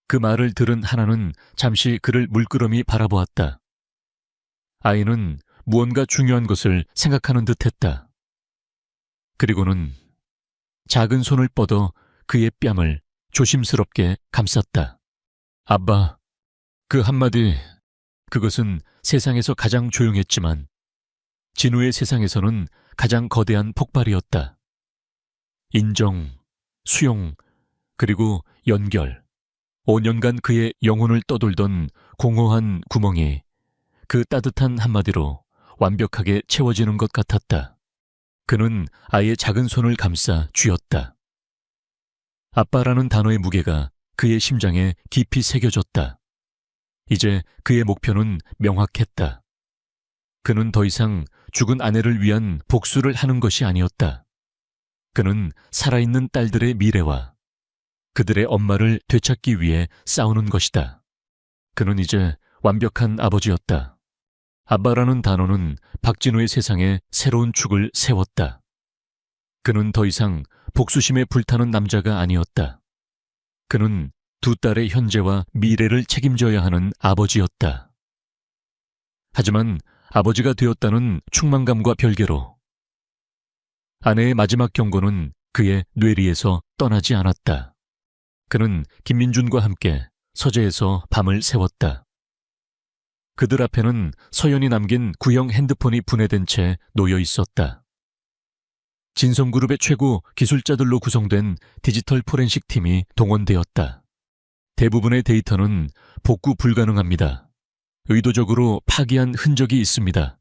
그 말을 들은 하나는 잠시 그를 물끄러미 바라보았다. 아이는 무언가 중요한 것을 생각하는 듯했다. 그리고는 작은 손을 뻗어 그의 뺨을 조심스럽게 감쌌다. 아빠, 그 한마디, 그것은 세상에서 가장 조용했지만 진우의 세상에서는 가장 거대한 폭발이었다. 인정, 수용, 그리고 연결. 5년간 그의 영혼을 떠돌던 공허한 구멍이 그 따뜻한 한마디로 완벽하게 채워지는 것 같았다. 그는 아이의 작은 손을 감싸 쥐었다. 아빠라는 단어의 무게가 그의 심장에 깊이 새겨졌다. 이제 그의 목표는 명확했다. 그는 더 이상 죽은 아내를 위한 복수를 하는 것이 아니었다. 그는 살아있는 딸들의 미래와 그들의 엄마를 되찾기 위해 싸우는 것이다. 그는 이제 완벽한 아버지였다. 아빠라는 단어는 박진우의 세상에 새로운 축을 세웠다. 그는 더 이상 복수심에 불타는 남자가 아니었다. 그는 두 딸의 현재와 미래를 책임져야 하는 아버지였다. 하지만 아버지가 되었다는 충만감과 별개로 아내의 마지막 경고는 그의 뇌리에서 떠나지 않았다. 그는 김민준과 함께 서재에서 밤을 새웠다. 그들 앞에는 서연이 남긴 구형 핸드폰이 분해된 채 놓여 있었다. 진성그룹의 최고 기술자들로 구성된 디지털 포렌식 팀이 동원되었다. 대부분의 데이터는 복구 불가능합니다. 의도적으로 파기한 흔적이 있습니다.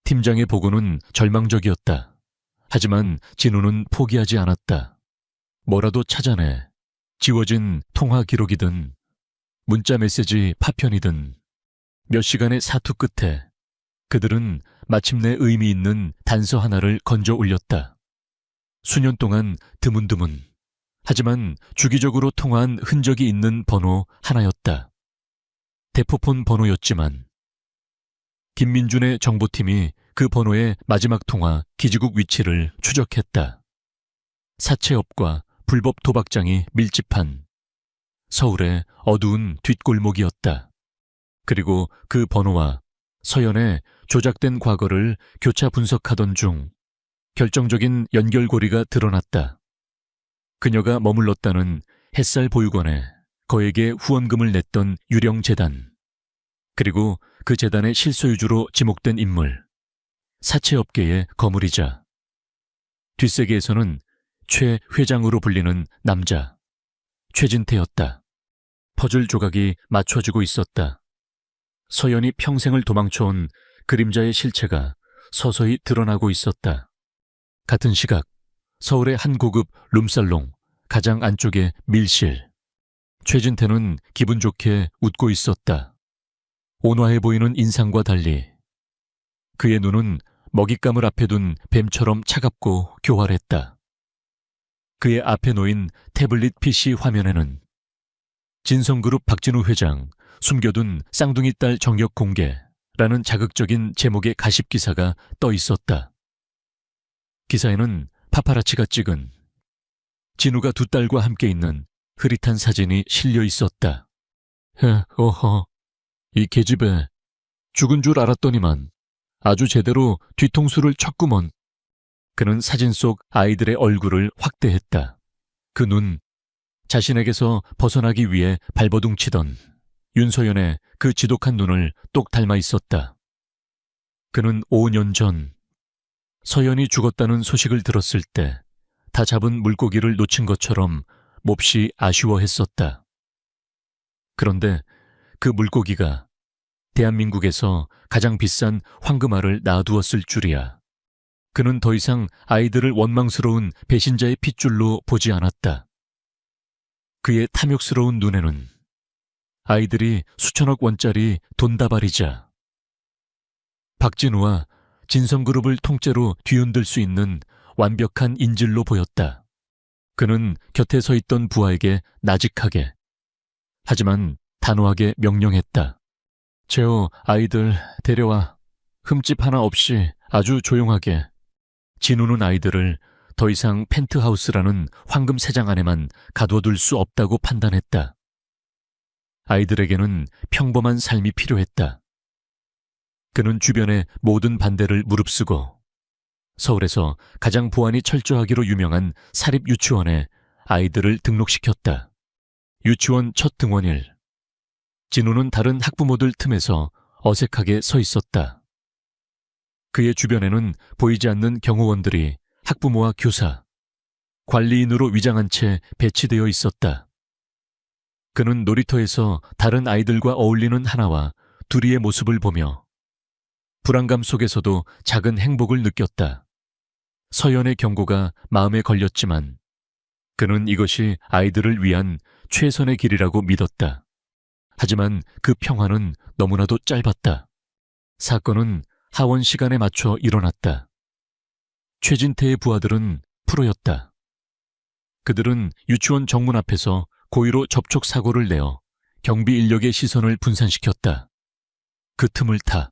팀장의 보고는 절망적이었다. 하지만 진우는 포기하지 않았다. 뭐라도 찾아내. 지워진 통화 기록이든 문자 메시지 파편이든 몇 시간의 사투 끝에 그들은 마침내 의미 있는 단서 하나를 건져 올렸다. 수년 동안 드문드문 하지만 주기적으로 통화한 흔적이 있는 번호 하나였다. 대포폰 번호였지만 김민준의 정보팀이 그 번호의 마지막 통화 기지국 위치를 추적했다. 사채업과 불법 도박장이 밀집한 서울의 어두운 뒷골목이었다. 그리고 그 번호와 서연의 조작된 과거를 교차 분석하던 중 결정적인 연결고리가 드러났다. 그녀가 머물렀다는 햇살 보육원에 거액의 후원금을 냈던 유령재단, 그리고 그 재단의 실소유주로 지목된 인물, 사채업계의 거물이자 뒷세계에서는 최 회장으로 불리는 남자, 최진태였다. 퍼즐 조각이 맞춰지고 있었다. 서연이 평생을 도망쳐온 그림자의 실체가 서서히 드러나고 있었다. 같은 시각, 서울의 한 고급 룸살롱 가장 안쪽의 밀실. 최진태는 기분 좋게 웃고 있었다. 온화해 보이는 인상과 달리 그의 눈은 먹잇감을 앞에 둔 뱀처럼 차갑고 교활했다. 그의 앞에 놓인 태블릿 PC 화면에는 진성그룹 박진우 회장 숨겨둔 쌍둥이 딸 정력 공개라는 자극적인 제목의 가십 기사가 떠 있었다. 기사에는 파파라치가 찍은 진우가 두 딸과 함께 있는 흐릿한 사진이 실려 있었다. 어허, 이 계집애 죽은 줄 알았더니만 아주 제대로 뒤통수를 쳤구먼. 그는 사진 속 아이들의 얼굴을 확대했다. 그 눈, 자신에게서 벗어나기 위해 발버둥치던 윤서연의 그 지독한 눈을 똑 닮아 있었다. 그는 5년 전 서연이 죽었다는 소식을 들었을 때 다 잡은 물고기를 놓친 것처럼 몹시 아쉬워했었다. 그런데 그 물고기가 대한민국에서 가장 비싼 황금알을 낳아두었을 줄이야. 그는 더 이상 아이들을 원망스러운 배신자의 핏줄로 보지 않았다. 그의 탐욕스러운 눈에는 아이들이 수천억 원짜리 돈다발이자 박진우와 진성그룹을 통째로 뒤흔들 수 있는 완벽한 인질로 보였다. 그는 곁에 서 있던 부하에게 나직하게, 하지만 단호하게 명령했다. 제호, 아이들 데려와. 흠집 하나 없이 아주 조용하게. 진우는 아이들을 더 이상 펜트하우스라는 황금 새장 안에만 가둬둘 수 없다고 판단했다. 아이들에게는 평범한 삶이 필요했다. 그는 주변의 모든 반대를 무릅쓰고 서울에서 가장 보안이 철저하기로 유명한 사립유치원에 아이들을 등록시켰다. 유치원 첫 등원일. 진우는 다른 학부모들 틈에서 어색하게 서 있었다. 그의 주변에는 보이지 않는 경호원들이 학부모와 교사, 관리인으로 위장한 채 배치되어 있었다. 그는 놀이터에서 다른 아이들과 어울리는 하나와 둘이의 모습을 보며 불안감 속에서도 작은 행복을 느꼈다. 서연의 경고가 마음에 걸렸지만 그는 이것이 아이들을 위한 최선의 길이라고 믿었다. 하지만 그 평화는 너무나도 짧았다. 사건은 하원 시간에 맞춰 일어났다. 최진태의 부하들은 프로였다. 그들은 유치원 정문 앞에서 고의로 접촉 사고를 내어 경비 인력의 시선을 분산시켰다. 그 틈을 타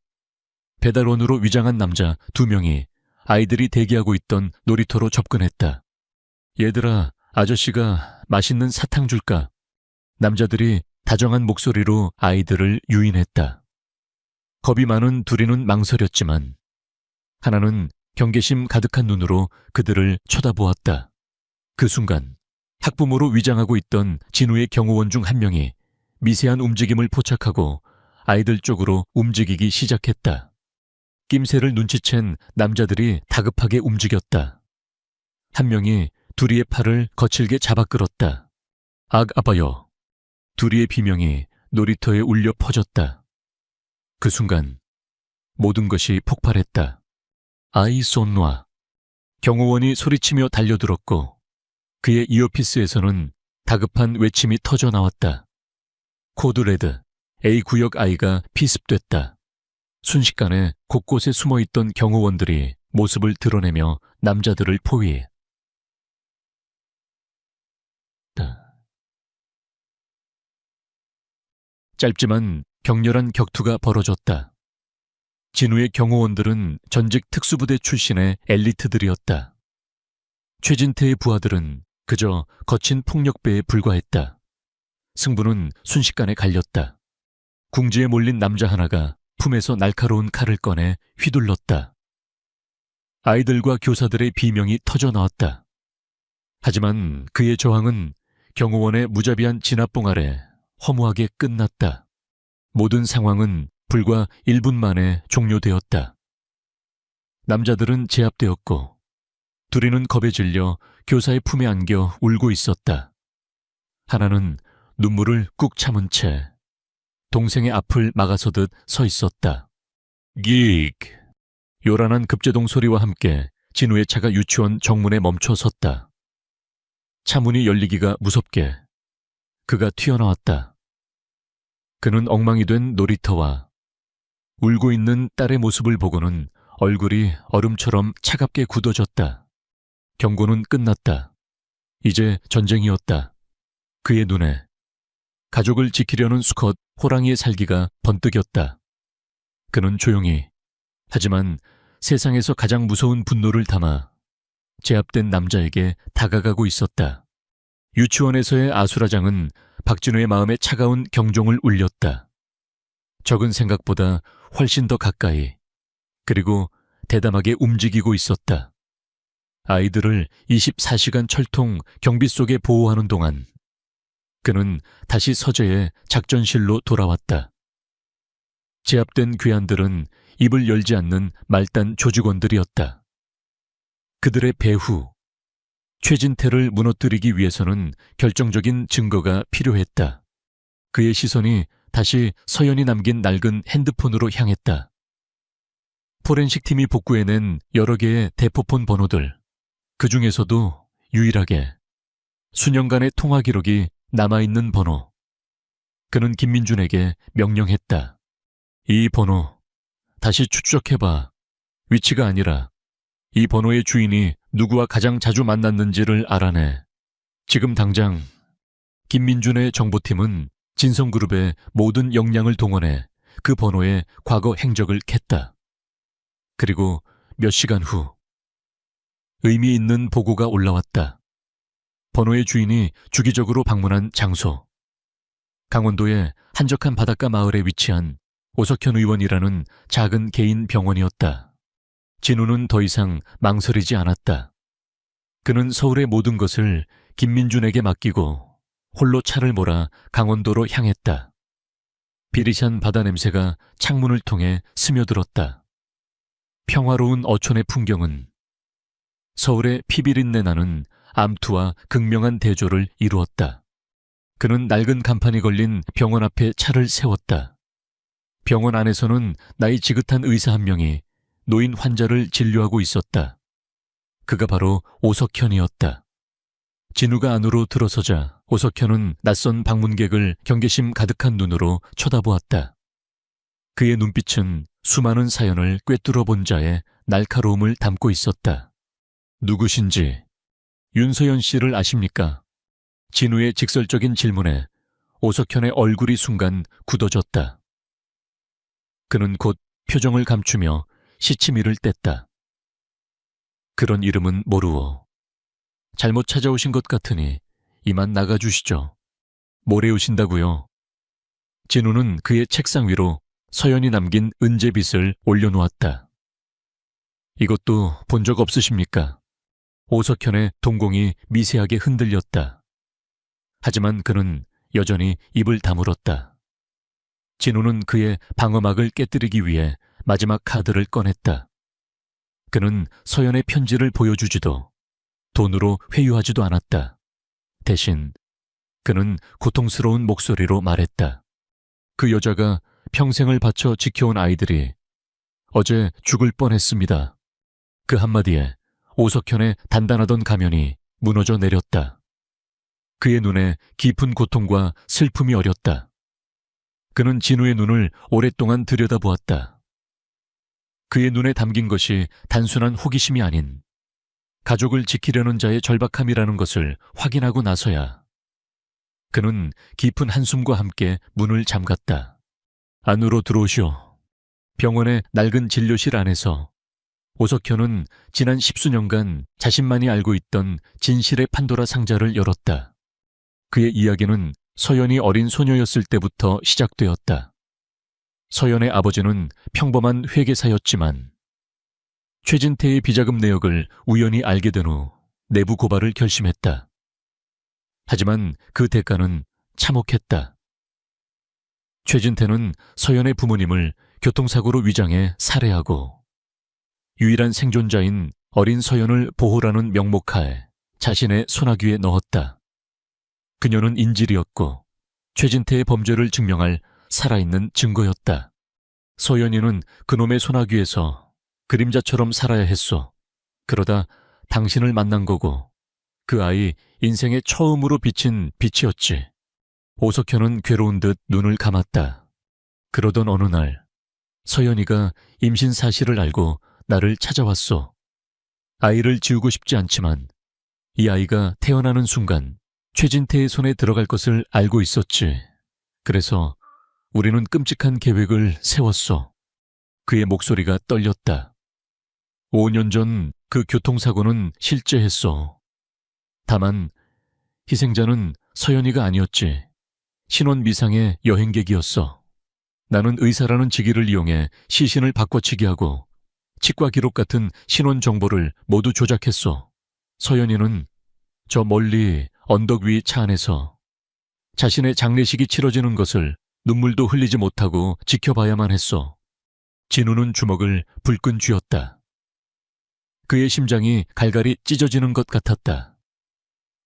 배달원으로 위장한 남자 2명이 아이들이 대기하고 있던 놀이터로 접근했다. 얘들아, 아저씨가 맛있는 사탕 줄까? 남자들이 다정한 목소리로 아이들을 유인했다. 겁이 많은 둘이는 망설였지만 하나는 경계심 가득한 눈으로 그들을 쳐다보았다. 그 순간 학부모로 위장하고 있던 진우의 경호원 중 한 명이 미세한 움직임을 포착하고 아이들 쪽으로 움직이기 시작했다. 낌새를 눈치챈 남자들이 다급하게 움직였다. 한 명이 둘이의 팔을 거칠게 잡아 끌었다. 아빠여. 둘이의 비명이 놀이터에 울려 퍼졌다. 그 순간 모든 것이 폭발했다. 아이 쏜놔. 경호원이 소리치며 달려들었고 그의 이어피스에서는 다급한 외침이 터져 나왔다. 코드 레드, A구역 아이가 피습됐다. 순식간에 곳곳에 숨어있던 경호원들이 모습을 드러내며 남자들을 포위해. 짧지만 격렬한 격투가 벌어졌다. 진우의 경호원들은 전직 특수부대 출신의 엘리트들이었다. 최진태의 부하들은 그저 거친 폭력배에 불과했다. 승부는 순식간에 갈렸다. 궁지에 몰린 남자 하나가 품에서 날카로운 칼을 꺼내 휘둘렀다. 아이들과 교사들의 비명이 터져 나왔다. 하지만 그의 저항은 경호원의 무자비한 진압봉 아래 허무하게 끝났다. 모든 상황은 불과 1분 만에 종료되었다. 남자들은 제압되었고 둘이는 겁에 질려 교사의 품에 안겨 울고 있었다. 하나는 눈물을 꾹 참은 채 동생의 앞을 막아서듯 서 있었다. 긱! 요란한 급제동 소리와 함께 진우의 차가 유치원 정문에 멈춰 섰다. 차문이 열리기가 무섭게 그가 튀어나왔다. 그는 엉망이 된 놀이터와 울고 있는 딸의 모습을 보고는 얼굴이 얼음처럼 차갑게 굳어졌다. 경고는 끝났다. 이제 전쟁이었다. 그의 눈에 가족을 지키려는 수컷 호랑이의 살기가 번뜩였다. 그는 조용히 하지만 세상에서 가장 무서운 분노를 담아 제압된 남자에게 다가가고 있었다. 유치원에서의 아수라장은 박진우의 마음에 차가운 경종을 울렸다. 적은 생각보다 훨씬 더 가까이 그리고 대담하게 움직이고 있었다. 아이들을 24시간 철통 경비 속에 보호하는 동안 그는 다시 서재의 작전실로 돌아왔다. 제압된 괴한들은 입을 열지 않는 말단 조직원들이었다. 그들의 배후, 최진태를 무너뜨리기 위해서는 결정적인 증거가 필요했다. 그의 시선이 다시 서연이 남긴 낡은 핸드폰으로 향했다. 포렌식 팀이 복구해낸 여러 개의 대포폰 번호들, 그 중에서도 유일하게 수년간의 통화 기록이 남아있는 번호. 그는 김민준에게 명령했다. 이 번호 다시 추적해봐. 위치가 아니라 이 번호의 주인이 누구와 가장 자주 만났는지를 알아내. 지금 당장. 김민준의 정보팀은 진성그룹의 모든 역량을 동원해 그 번호의 과거 행적을 캤다. 그리고 몇 시간 후 의미 있는 보고가 올라왔다. 번호의 주인이 주기적으로 방문한 장소. 강원도의 한적한 바닷가 마을에 위치한 오석현 의원이라는 작은 개인 병원이었다. 진우는 더 이상 망설이지 않았다. 그는 서울의 모든 것을 김민준에게 맡기고 홀로 차를 몰아 강원도로 향했다. 비릿한 바다 냄새가 창문을 통해 스며들었다. 평화로운 어촌의 풍경은 서울의 피비린내 나는 암투와 극명한 대조를 이루었다. 그는 낡은 간판이 걸린 병원 앞에 차를 세웠다. 병원 안에서는 나이 지긋한 의사 한 명이 노인 환자를 진료하고 있었다. 그가 바로 오석현이었다. 진우가 안으로 들어서자 오석현은 낯선 방문객을 경계심 가득한 눈으로 쳐다보았다. 그의 눈빛은 수많은 사연을 꿰뚫어 본 자의 날카로움을 담고 있었다. 누구신지 윤서연 씨를 아십니까? 진우의 직설적인 질문에 오석현의 얼굴이 순간 굳어졌다. 그는 곧 표정을 감추며 시치미를 뗐다. 그런 이름은 모르오. 잘못 찾아오신 것 같으니 이만 나가주시죠. 모레 오신다고요. 진우는 그의 책상 위로 서연이 남긴 은제빗을 올려놓았다. 이것도 본 적 없으십니까? 오석현의 동공이 미세하게 흔들렸다. 하지만 그는 여전히 입을 다물었다. 진우는 그의 방어막을 깨뜨리기 위해 마지막 카드를 꺼냈다. 그는 서연의 편지를 보여주지도 돈으로 회유하지도 않았다. 대신 그는 고통스러운 목소리로 말했다. 그 여자가 평생을 바쳐 지켜온 아이들이 어제 죽을 뻔했습니다. 그 한마디에 오석현의 단단하던 가면이 무너져 내렸다. 그의 눈에 깊은 고통과 슬픔이 어렸다. 그는 진우의 눈을 오랫동안 들여다보았다. 그의 눈에 담긴 것이 단순한 호기심이 아닌 가족을 지키려는 자의 절박함이라는 것을 확인하고 나서야 그는 깊은 한숨과 함께 문을 잠갔다. 안으로 들어오시오. 병원의 낡은 진료실 안에서 오석현은 지난 10수년간 자신만이 알고 있던 진실의 판도라 상자를 열었다. 그의 이야기는 서연이 어린 소녀였을 때부터 시작되었다. 서연의 아버지는 평범한 회계사였지만 최진태의 비자금 내역을 우연히 알게 된 후 내부 고발을 결심했다. 하지만 그 대가는 참혹했다. 최진태는 서연의 부모님을 교통사고로 위장해 살해하고 유일한 생존자인 어린 서연을 보호라는 명목하에 자신의 소나귀에 넣었다. 그녀는 인질이었고 최진태의 범죄를 증명할 살아있는 증거였다. 서연이는 그놈의 소나귀에서 그림자처럼 살아야 했소. 그러다 당신을 만난 거고 그 아이 인생의 처음으로 비친 빛이었지. 오석현은 괴로운 듯 눈을 감았다. 그러던 어느 날 서연이가 임신 사실을 알고 나를 찾아왔소. 아이를 지우고 싶지 않지만 이 아이가 태어나는 순간 최진태의 손에 들어갈 것을 알고 있었지. 그래서 우리는 끔찍한 계획을 세웠소. 그의 목소리가 떨렸다. 5년 전 그 교통사고는 실제했소. 다만 희생자는 서연이가 아니었지. 신원 미상의 여행객이었어. 나는 의사라는 직위를 이용해 시신을 바꿔치기 하고 치과 기록 같은 신원 정보를 모두 조작했소. 서연이는 저 멀리 언덕 위 차 안에서 자신의 장례식이 치러지는 것을 눈물도 흘리지 못하고 지켜봐야만 했소. 진우는 주먹을 불끈 쥐었다. 그의 심장이 갈갈이 찢어지는 것 같았다.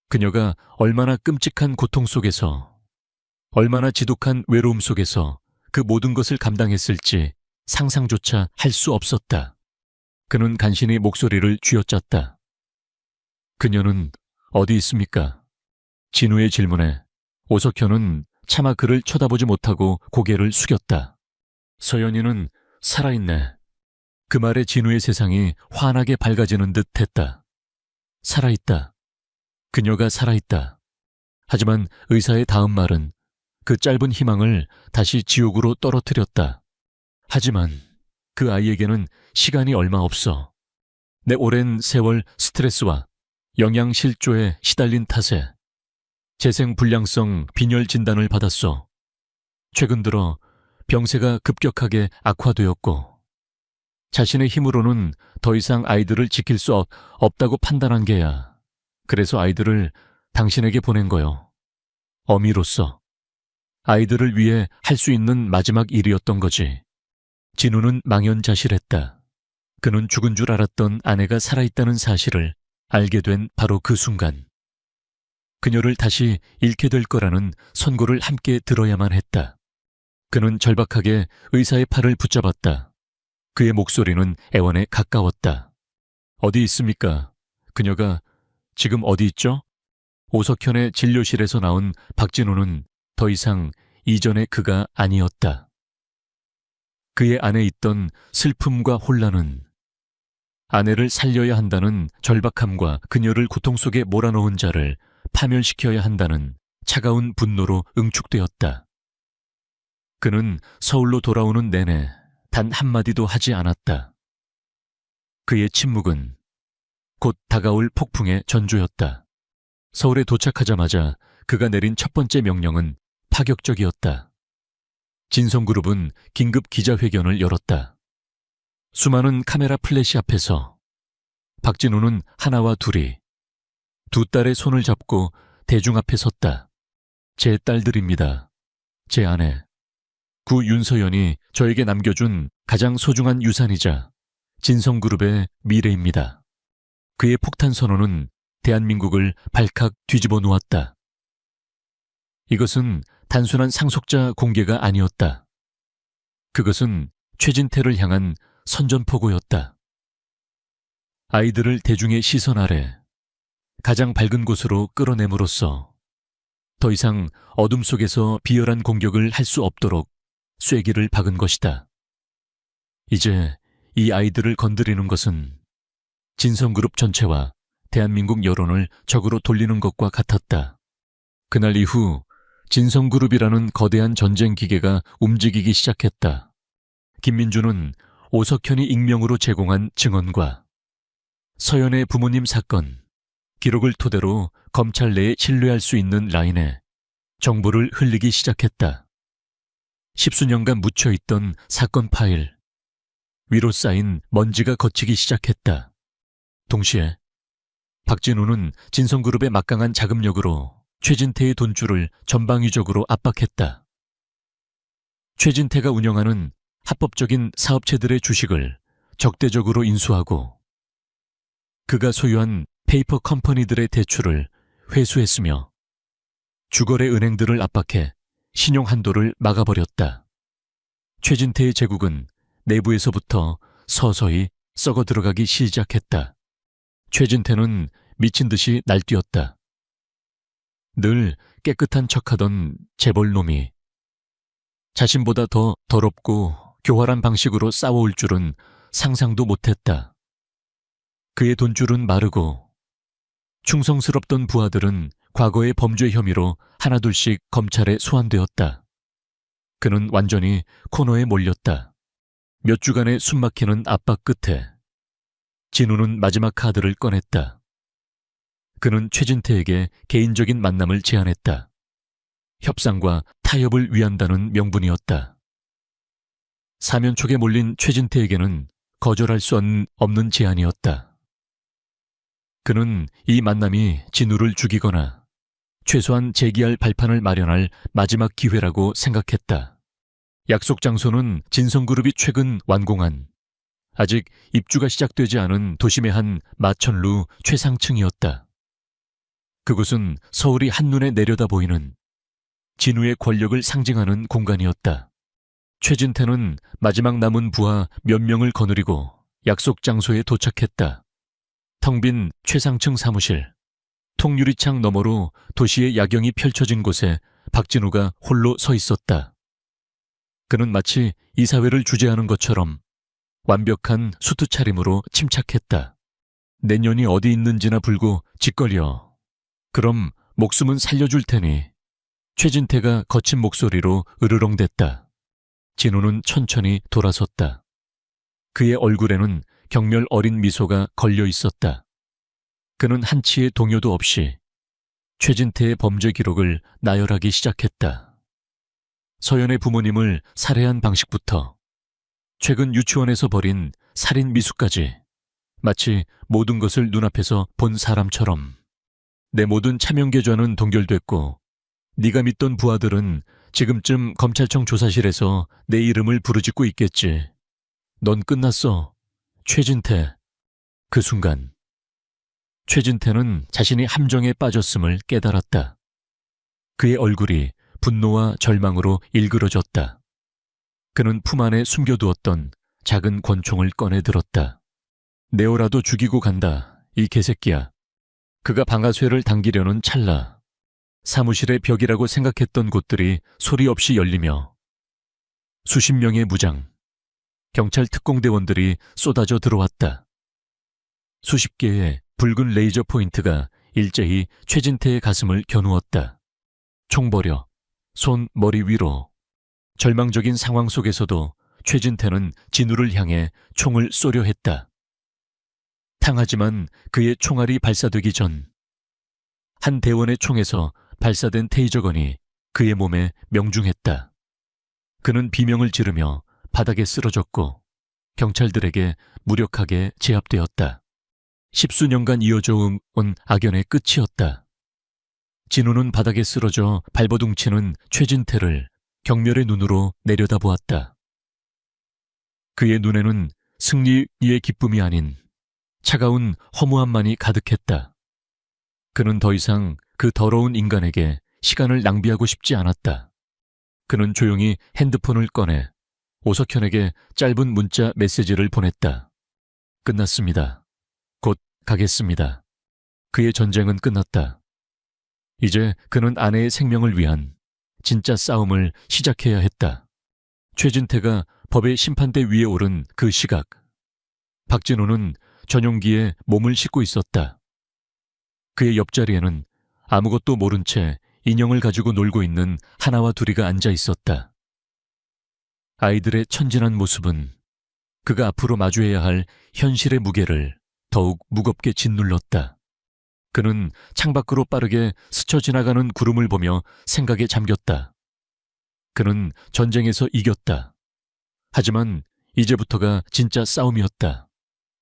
그녀가 얼마나 끔찍한 고통 속에서, 얼마나 지독한 외로움 속에서 그 모든 것을 감당했을지 상상조차 할 수 없었다. 그는 간신히 목소리를 쥐어짰다. 그녀는 어디 있습니까? 진우의 질문에 오석현은 차마 그를 쳐다보지 못하고 고개를 숙였다. 서연이는 살아있네. 그 말에 진우의 세상이 환하게 밝아지는 듯 했다. 살아있다. 그녀가 살아있다. 하지만 의사의 다음 말은 그 짧은 희망을 다시 지옥으로 떨어뜨렸다. 하지만 그 아이에게는 시간이 얼마 없어. 내 오랜 세월 스트레스와 영양실조에 시달린 탓에 재생불량성 빈혈 진단을 받았어. 최근 들어 병세가 급격하게 악화되었고 자신의 힘으로는 더 이상 아이들을 지킬 수 없다고 판단한 게야. 그래서 아이들을 당신에게 보낸 거요. 어미로서 아이들을 위해 할 수 있는 마지막 일이었던 거지. 진우는 망연자실했다. 그는 죽은 줄 알았던 아내가 살아있다는 사실을 알게 된 바로 그 순간 그녀를 다시 잃게 될 거라는 선고를 함께 들어야만 했다. 그는 절박하게 의사의 팔을 붙잡았다. 그의 목소리는 애원에 가까웠다. 어디 있습니까? 그녀가 지금 어디 있죠? 오석현의 진료실에서 나온 박진우는 더 이상 이전의 그가 아니었다. 그의 안에 있던 슬픔과 혼란은 아내를 살려야 한다는 절박함과 그녀를 고통 속에 몰아넣은 자를 파멸시켜야 한다는 차가운 분노로 응축되었다. 그는 서울로 돌아오는 내내 단 한마디도 하지 않았다. 그의 침묵은 곧 다가올 폭풍의 전조였다. 서울에 도착하자마자 그가 내린 첫 번째 명령은 파격적이었다. 진성그룹은 긴급 기자회견을 열었다. 수많은 카메라 플래시 앞에서 박진우는 하나와 둘이 두 딸의 손을 잡고 대중 앞에 섰다. 제 딸들입니다. 제 아내. 구 윤서연이 저에게 남겨준 가장 소중한 유산이자 진성그룹의 미래입니다. 그의 폭탄 선언은 대한민국을 발칵 뒤집어 놓았다. 이것은 단순한 상속자 공개가 아니었다. 그것은 최진태를 향한 선전포고였다. 아이들을 대중의 시선 아래 가장 밝은 곳으로 끌어내므로써 더 이상 어둠 속에서 비열한 공격을 할 수 없도록 쐐기를 박은 것이다. 이제 이 아이들을 건드리는 것은 진성그룹 전체와 대한민국 여론을 적으로 돌리는 것과 같았다. 그날 이후 진성그룹이라는 거대한 전쟁 기계가 움직이기 시작했다. 김민주는 오석현이 익명으로 제공한 증언과 서연의 부모님 사건, 기록을 토대로 검찰 내에 신뢰할 수 있는 라인에 정보를 흘리기 시작했다. 십수년간 묻혀있던 사건 파일. 위로 쌓인 먼지가 걷히기 시작했다. 동시에 박진우는 진성그룹의 막강한 자금력으로 최진태의 돈줄을 전방위적으로 압박했다. 최진태가 운영하는 합법적인 사업체들의 주식을 적대적으로 인수하고 그가 소유한 페이퍼 컴퍼니들의 대출을 회수했으며 주거래 은행들을 압박해 신용 한도를 막아버렸다. 최진태의 제국은 내부에서부터 서서히 썩어 들어가기 시작했다. 최진태는 미친 듯이 날뛰었다. 늘 깨끗한 척하던 재벌놈이 자신보다 더 더럽고 교활한 방식으로 싸워올 줄은 상상도 못했다. 그의 돈줄은 마르고 충성스럽던 부하들은 과거의 범죄 혐의로 하나둘씩 검찰에 소환되었다. 그는 완전히 코너에 몰렸다. 몇 주간의 숨막히는 압박 끝에 진우는 마지막 카드를 꺼냈다. 그는 최진태에게 개인적인 만남을 제안했다. 협상과 타협을 위한다는 명분이었다. 사면촉에 몰린 최진태에게는 거절할 수 없는 제안이었다. 그는 이 만남이 진우를 죽이거나 최소한 재기할 발판을 마련할 마지막 기회라고 생각했다. 약속 장소는 진성그룹이 최근 완공한 아직 입주가 시작되지 않은 도심의 한 마천루 최상층이었다. 그곳은 서울이 한눈에 내려다 보이는 진우의 권력을 상징하는 공간이었다. 최진태는 마지막 남은 부하 몇 명을 거느리고 약속 장소에 도착했다. 텅 빈 최상층 사무실, 통유리창 너머로 도시의 야경이 펼쳐진 곳에 박진우가 홀로 서 있었다. 그는 마치 이사회를 주재하는 것처럼 완벽한 수트 차림으로 침착했다. 내년이 어디 있는지나 불고 짓거려. 그럼 목숨은 살려줄 테니. 최진태가 거친 목소리로 으르렁댔다. 진우는 천천히 돌아섰다. 그의 얼굴에는 경멸 어린 미소가 걸려 있었다. 그는 한치의 동요도 없이 최진태의 범죄 기록을 나열하기 시작했다. 서연의 부모님을 살해한 방식부터 최근 유치원에서 벌인 살인 미수까지 마치 모든 것을 눈앞에서 본 사람처럼 내 모든 차명 계좌는 동결됐고 네가 믿던 부하들은 지금쯤 검찰청 조사실에서 내 이름을 부르짖고 있겠지. 넌 끝났어. 최진태. 그 순간 최진태는 자신이 함정에 빠졌음을 깨달았다. 그의 얼굴이 분노와 절망으로 일그러졌다. 그는 품 안에 숨겨두었던 작은 권총을 꺼내 들었다. 내어라도 죽이고 간다, 이 개새끼야. 그가 방아쇠를 당기려는 찰나 사무실의 벽이라고 생각했던 곳들이 소리 없이 열리며 수십 명의 무장, 경찰 특공대원들이 쏟아져 들어왔다. 수십 개의 붉은 레이저 포인트가 일제히 최진태의 가슴을 겨누었다. 총 버려. 손, 머리 위로. 절망적인 상황 속에서도 최진태는 진우를 향해 총을 쏘려 했다. 탕하지만 그의 총알이 발사되기 전 한 대원의 총에서 발사된 테이저건이 그의 몸에 명중했다. 그는 비명을 지르며 바닥에 쓰러졌고 경찰들에게 무력하게 제압되었다. 십수년간 이어져 온 악연의 끝이었다. 진우는 바닥에 쓰러져 발버둥치는 최진태를 경멸의 눈으로 내려다보았다. 그의 눈에는 승리의 기쁨이 아닌 차가운 허무함만이 가득했다. 그는 더 이상 그 더러운 인간에게 시간을 낭비하고 싶지 않았다. 그는 조용히 핸드폰을 꺼내 오석현에게 짧은 문자 메시지를 보냈다. 끝났습니다. 곧 가겠습니다. 그의 전쟁은 끝났다. 이제 그는 아내의 생명을 위한 진짜 싸움을 시작해야 했다. 최진태가 법의 심판대 위에 오른 그 시각, 박진우는 전용기에 몸을 싣고 있었다. 그의 옆자리에는 아무것도 모른 채 인형을 가지고 놀고 있는 하나와 둘이가 앉아 있었다. 아이들의 천진한 모습은 그가 앞으로 마주해야 할 현실의 무게를 더욱 무겁게 짓눌렀다. 그는 창밖으로 빠르게 스쳐 지나가는 구름을 보며 생각에 잠겼다. 그는 전쟁에서 이겼다. 하지만 이제부터가 진짜 싸움이었다.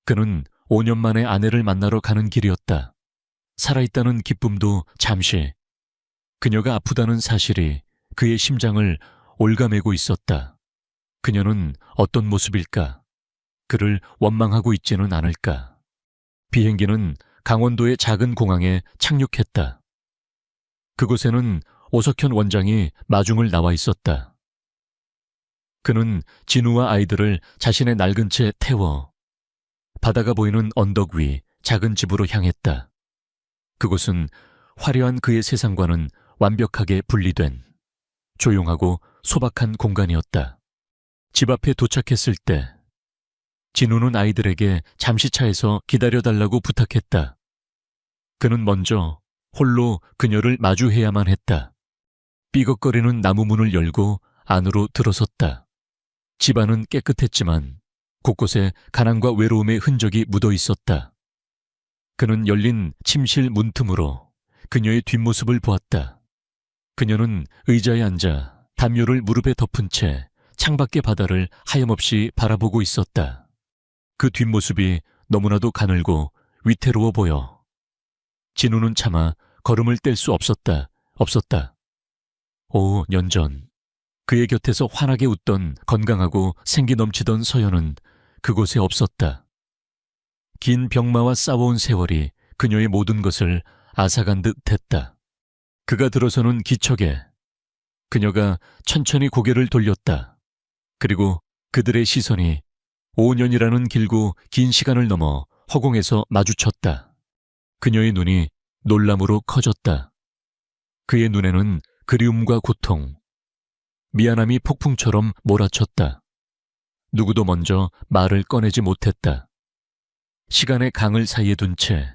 그는 5년 만에 아내를 만나러 가는 길이었다. 살아있다는 기쁨도 잠시, 그녀가 아프다는 사실이 그의 심장을 올가매고 있었다. 그녀는 어떤 모습일까? 그를 원망하고 있지는 않을까? 비행기는 강원도의 작은 공항에 착륙했다. 그곳에는 오석현 원장이 마중을 나와 있었다. 그는 진우와 아이들을 자신의 낡은 채 태워 바다가 보이는 언덕 위 작은 집으로 향했다. 그곳은 화려한 그의 세상과는 완벽하게 분리된 조용하고 소박한 공간이었다. 집 앞에 도착했을 때 진우는 아이들에게 잠시 차에서 기다려달라고 부탁했다. 그는 먼저 홀로 그녀를 마주해야만 했다. 삐걱거리는 나무 문을 열고 안으로 들어섰다. 집안은 깨끗했지만 곳곳에 가난과 외로움의 흔적이 묻어 있었다. 그는 열린 침실 문틈으로 그녀의 뒷모습을 보았다. 그녀는 의자에 앉아 담요를 무릎에 덮은 채 창밖의 바다를 하염없이 바라보고 있었다. 그 뒷모습이 너무나도 가늘고 위태로워 보여 진우는 차마 걸음을 뗄 수 없었다. 5년 전 그의 곁에서 환하게 웃던 건강하고 생기 넘치던 서연은 그곳에 없었다. 긴 병마와 싸워온 세월이 그녀의 모든 것을 앗아간 듯 했다. 그가 들어서는 기척에 그녀가 천천히 고개를 돌렸다. 그리고 그들의 시선이 5년이라는 길고 긴 시간을 넘어 허공에서 마주쳤다. 그녀의 눈이 놀람으로 커졌다. 그의 눈에는 그리움과 고통, 미안함이 폭풍처럼 몰아쳤다. 누구도 먼저 말을 꺼내지 못했다. 시간의 강을 사이에 둔 채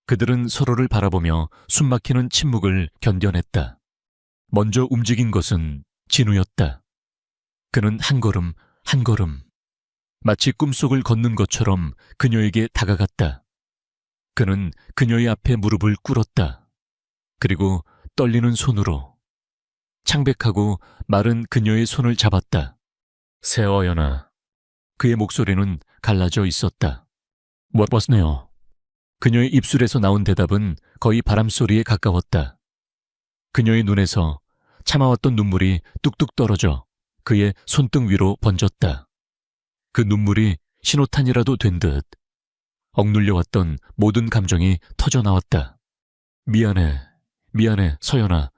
그들은 서로를 바라보며 숨막히는 침묵을 견뎌냈다. 먼저 움직인 것은 진우였다. 그는 한 걸음 한 걸음 마치 꿈속을 걷는 것처럼 그녀에게 다가갔다. 그는 그녀의 앞에 무릎을 꿇었다. 그리고 떨리는 손으로 창백하고 마른 그녀의 손을 잡았다. 세어연아. 그의 목소리는 갈라져 있었다. 멋네요. 그녀의 입술에서 나온 대답은 거의 바람소리에 가까웠다. 그녀의 눈에서 참아왔던 눈물이 뚝뚝 떨어져 그의 손등 위로 번졌다. 그 눈물이 신호탄이라도 된 듯 억눌려왔던 모든 감정이 터져나왔다. 미안해, 서연아.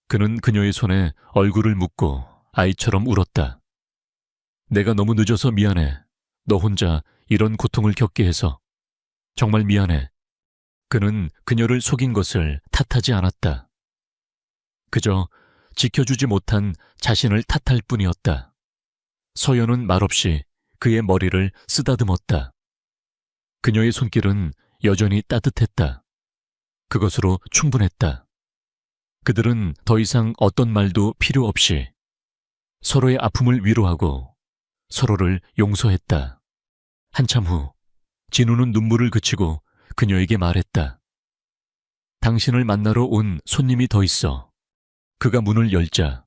그는 그녀의 손에 얼굴을 묻고 아이처럼 울었다. 내가 너무 늦어서 미안해. 너 혼자 이런 고통을 겪게 해서. 정말 미안해. 그는 그녀를 속인 것을 탓하지 않았다. 그저 지켜주지 못한 자신을 탓할 뿐이었다. 서연은 말없이 그의 머리를 쓰다듬었다. 그녀의 손길은 여전히 따뜻했다. 그것으로 충분했다. 그들은 더 이상 어떤 말도 필요 없이 서로의 아픔을 위로하고 서로를 용서했다. 한참 후 진우는 눈물을 그치고 그녀에게 말했다. 당신을 만나러 온 손님이 더 있어. 그가 문을 열자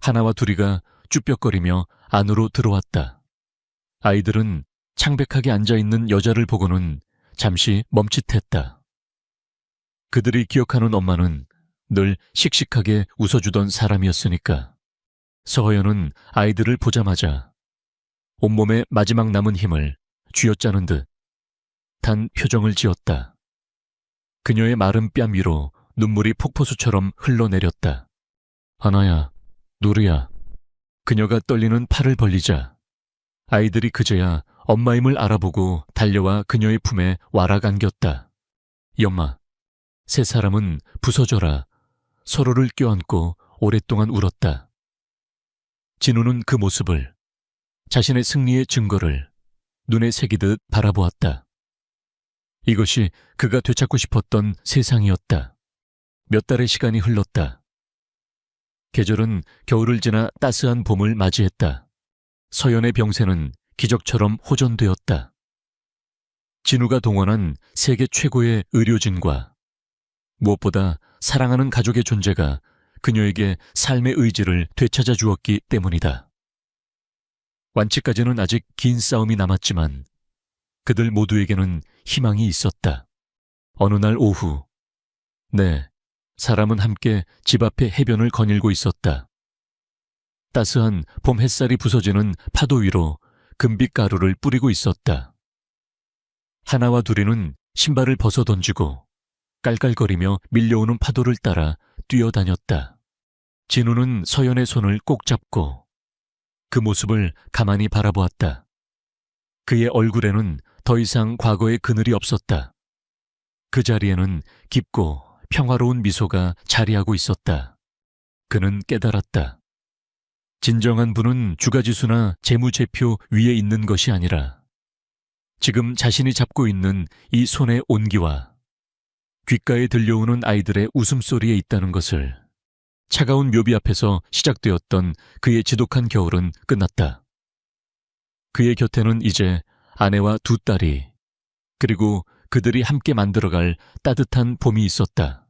하나와 둘이가 쭈뼛거리며 안으로 들어왔다. 아이들은 창백하게 앉아있는 여자를 보고는 잠시 멈칫했다. 그들이 기억하는 엄마는 늘 씩씩하게 웃어주던 사람이었으니까. 서허연은 아이들을 보자마자 온몸에 마지막 남은 힘을 쥐어짜는 듯 단 표정을 지었다. 그녀의 마른 뺨 위로 눈물이 폭포수처럼 흘러내렸다. 하나야, 누르야. 그녀가 떨리는 팔을 벌리자 아이들이 그제야 엄마임을 알아보고 달려와 그녀의 품에 와락 안겼다. 엄마, 세 사람은 부서져라 서로를 껴안고 오랫동안 울었다. 진우는 그 모습을, 자신의 승리의 증거를 눈에 새기듯 바라보았다. 이것이 그가 되찾고 싶었던 세상이었다. 몇 달의 시간이 흘렀다. 계절은 겨울을 지나 따스한 봄을 맞이했다. 서연의 병세는 기적처럼 호전되었다. 진우가 동원한 세계 최고의 의료진과 무엇보다 사랑하는 가족의 존재가 그녀에게 삶의 의지를 되찾아 주었기 때문이다. 완치까지는 아직 긴 싸움이 남았지만 그들 모두에게는 희망이 있었다. 어느 날 오후, 네, 사람은 함께 집 앞에 해변을 거닐고 있었다. 따스한 봄 햇살이 부서지는 파도 위로 금빛 가루를 뿌리고 있었다. 하나와 둘이는 신발을 벗어 던지고 깔깔거리며 밀려오는 파도를 따라 뛰어다녔다. 진우는 서연의 손을 꼭 잡고 그 모습을 가만히 바라보았다. 그의 얼굴에는 더 이상 과거의 그늘이 없었다. 그 자리에는 깊고 평화로운 미소가 자리하고 있었다. 그는 깨달았다. 진정한 부는 주가지수나 재무제표 위에 있는 것이 아니라 지금 자신이 잡고 있는 이 손의 온기와 귓가에 들려오는 아이들의 웃음소리에 있다는 것을. 차가운 묘비 앞에서 시작되었던 그의 지독한 겨울은 끝났다. 그의 곁에는 이제 아내와 두 딸이, 그리고 그들이 함께 만들어갈 따뜻한 봄이 있었다.